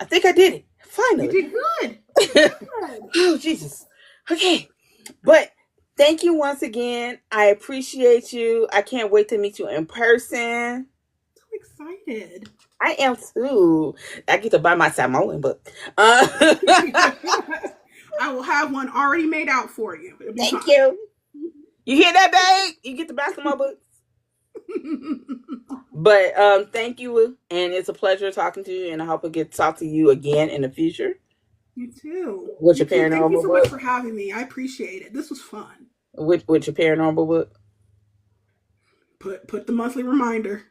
I think I did it finally. You did good. Oh Jesus. Okay, but thank you once again. I appreciate you. I can't wait to meet you in person. So excited. I am too. I get to buy my Samoan book. I will have one already made out for you. Thank you. You hear that, babe? You get to buy some more books. But thank you, and it's a pleasure talking to you, and I hope I get to talk to you again in the future. You too. What's your paranormal book? Thank you so much for having me. I appreciate it. This was fun. With your paranormal book? Put the monthly reminder.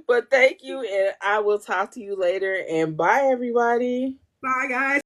But thank you, and I will talk to you later. And bye, everybody. Bye, guys.